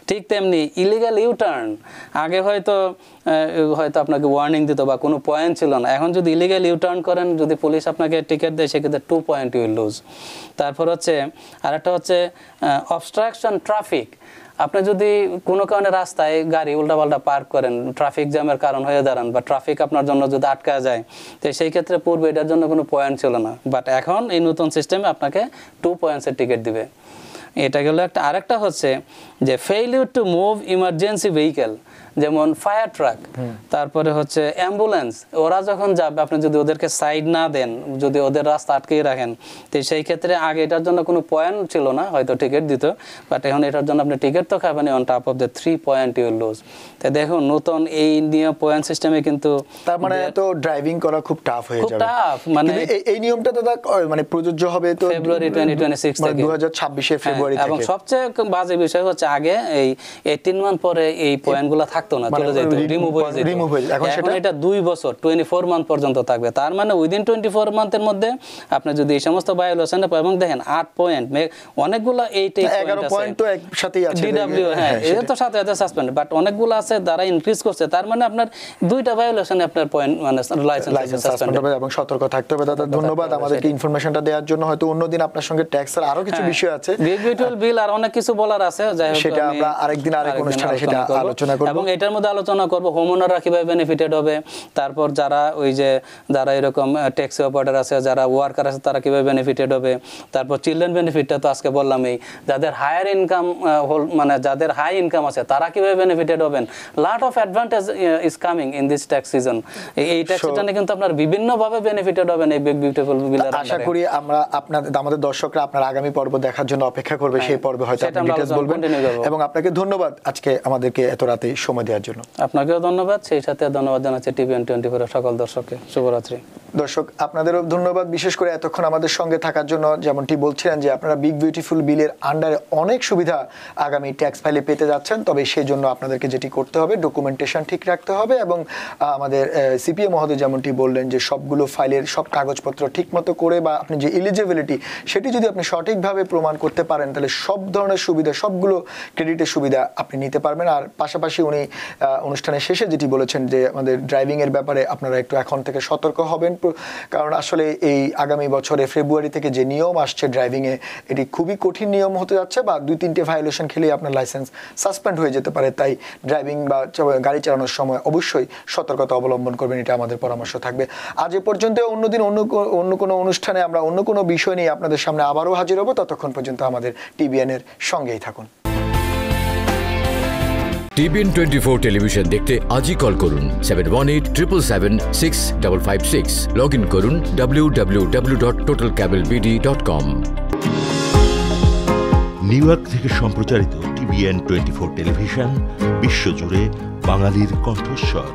ঠিক তেমনি ইলিগাল ইউটার্ন, আগে হয়তো আপনাকে ওয়ার্নিং দিত বা কোনো পয়েন্ট ছিল না, এখন যদি ইলিগাল ইউটার্ন করেন, যদি পুলিশ আপনাকে টিকিট দেয়, সেক্ষেত্রে 2 পয়েন্ট ইউ উইল লুজ। তারপর হচ্ছে আরেকটা হচ্ছে অবস্ট্রাকশন ট্রাফিক, আপনি যদি কোনো কারণে রাস্তায় গাড়ি উল্টাপাল্টা পার্ক করেন, ট্রাফিক জ্যামের কারণ হয়ে দাঁড়ান, বা ট্রাফিক আপনার জন্য যদি আটকা যায়, তো সেই ক্ষেত্রে পূর্বে এটার জন্য কোনো পয়েন্ট ছিল না, বাট এখন এই নতুন সিস্টেমে আপনাকে 2 পয়েন্টসের টিকিট দিবে। এটা গেল একটা। আরেকটা হচ্ছে যে failure to move emergency vehicle, যেমন ফায়ার ট্রাক, তারপরে হচ্ছে অ্যাম্বুলেন্স, ওরা যখন যাবে, আপনি যদি ওদেরকে সাইড না দেন, যদি ওদের রাস্তা আটকেই রাখেন, তো সেই ক্ষেত্রে আগে এটার জন্য কোনো পয়েন্ট ছিল না, হয়তো টিকিট দিত, বাট এখন এটার জন্য আপনি টিকিট তো খাবেন, on top of the 3 point you lose. তো দেখুন, নতুন এই নিয়ম পয়েন্ট সিস্টেমে কিন্তু, তার মানে তো ড্রাইভিং করা খুব টাফ হয়ে যাবে, টাফ। মানে এই নিয়মটা দাদা মানে প্রযোজ্য হবে তো ফেব্রুয়ারি 2026 থেকে, 2026 ফেব্রুয়ারি থেকে। এবং সবচেয়ে বাজে বিষয় হচ্ছে, আগে এই 18 মান্থ পরে এই পয়েন্টগুলো থাকতো না, চলে যেত, রিমুভ হয়ে যেত। এখন এটা 2 বছর 24 মান্থ পর্যন্ত থাকবে। তার মানে উইদিন 24 মান্থের মধ্যে আপনি যদি এই সমস্ত ভায়োলেশন, এবং দেখেন 8 পয়েন্ট, অনেকগুলো 11 পয়েন্ট তো একসাথেই আছে ডিডব্লিউ, হ্যাঁ এটা তো সাথে সাথে সাসপেন্ড, বাট অনেকগুলো আছে যারা ইনক্রিজ করছে, তার মানে আপনার 2টা ভায়োলেশনে আপনার পয়েন্ট মানে লাইসেন্স সাসপেন্ড হবে, এবং সতর্ক থাকতে হবে। দাদা ধন্যবাদ আমাদেরকে ইনফরমেশনটা দেওয়ার জন্য। হয়তো অন্যদিন আপনার সঙ্গে ট্যাক্সের আরো কিছু বিষয় আছে, বিল আর অনেক কিছু বলার আছে, যাই হোক সেটা আমরা আরেকদিন আরেক অনুষ্ঠানে সেটা আলোচনা করব। এবং এটার মধ্যে আলোচনা করব হোম ওনাররা কীভাবে বেনিফিটেড হবে, তারপর যারা ওই যে যারা এরকম ট্যাক্সি অপারেটর আছে, যারা ওয়ার্কার আছে তারা কীভাবে বেনিফিটেড হবে, তারপর চিলড্রেন বেনিফিটটা তো আজকে বললামই, যাদের হায়ার ইনকাম মানে যাদের হাই ইনকাম আছে তারা কীভাবে বেনিফিটেড হবেন। Lot of advantage is coming in this tax season. এই ট্যাক্স সিজনে কিন্তু আপনার বিভিন্নভাবে বেনিফিটেড হবেন এই বিগ বিউটিফুল বিলের। আশা করি আমরা আমাদের দর্শকরা আপনার আগামী পর্ব দেখার জন্য অপেক্ষা করবে, সেই পর্বে হয়তো আপনি ডিটেইলস বলবেন। এবং আপনাকে ধন্যবাদ আজকে আমাদেরকে এত রাতে সময় দেওয়ার জন্য। আপনাকেও ধন্যবাদ, সেই সাথে ধন্যবাদ জানাচ্ছি টিভিএন 24 এর সকল দর্শককে। শুভরাত্রি। দর্শক আপনাদেরও ধন্যবাদ, বিশেষ করে এতক্ষণ আমাদের সঙ্গে থাকার জন্য। যেমনটি বলছিলেন যে আপনারা বিগ বিউটিফুল বিলের আন্ডারে অনেক সুবিধা আগামী ট্যাক্স ফাইলে পেতে যাচ্ছেন, তবে সেই জন্য আপনাদেরকে যেটি করতে হবে ডকুমেন্টেশন ঠিক রাখতে হবে এবং আমাদের সিপিএ মহোদয় যেমনটি বললেন যে সবগুলো ফাইলের সব কাগজপত্র ঠিকমতো করে বা আপনি যে এলিজিবিলিটি সেটি যদি আপনি সঠিকভাবে প্রমাণ করতে পারেন তাহলে সব ধরনের সুবিধা, সবগুলো ক্রেডিটের সুবিধা আপনি নিতে পারবেন। আর পাশাপাশি উনি অনুষ্ঠানের শেষে যেটি বলেছেন যে আমাদের ড্রাইভিংয়ের ব্যাপারে আপনারা একটু এখন থেকে সতর্ক হবেন, কারণ আসলে এই আগামী বছরে ফেব্রুয়ারি থেকে যে নিয়ম আসছে ড্রাইভিংয়ে এটি খুবই কঠিন নিয়ম হতে যাচ্ছে, বা 2-3টে ভায়োলেশন খেলেই আপনার লাইসেন্স সাসপেন্ড হয়ে যেতে পারে। তাই ড্রাইভিং বা গাড়ি চালানোর সময় অবশ্যই সতর্কতা অবলম্বন করবেন, এটা আমাদের পরামর্শ থাকবে। আজ এ পর্যন্ত, অন্যদিন অন্য কোনো অনুষ্ঠানে আমরা অন্য কোনো বিষয় নিয়ে আপনাদের সামনে আবারও হাজির হব। ততক্ষণ পর্যন্ত আমাদের টিবিএন এর সঙ্গেই থাকুন। টিবিএন 24 টেলিভিশন দেখতে আজই কল করুন 7187776556। লগ ইন করুন www.totalcablebd.com। নিউ ইয়র্ক থেকে সম্প্রচারিত টিবিএন 24 টেলিভিশন বিশ্বজুড়ে বাঙালির কণ্ঠস্বর।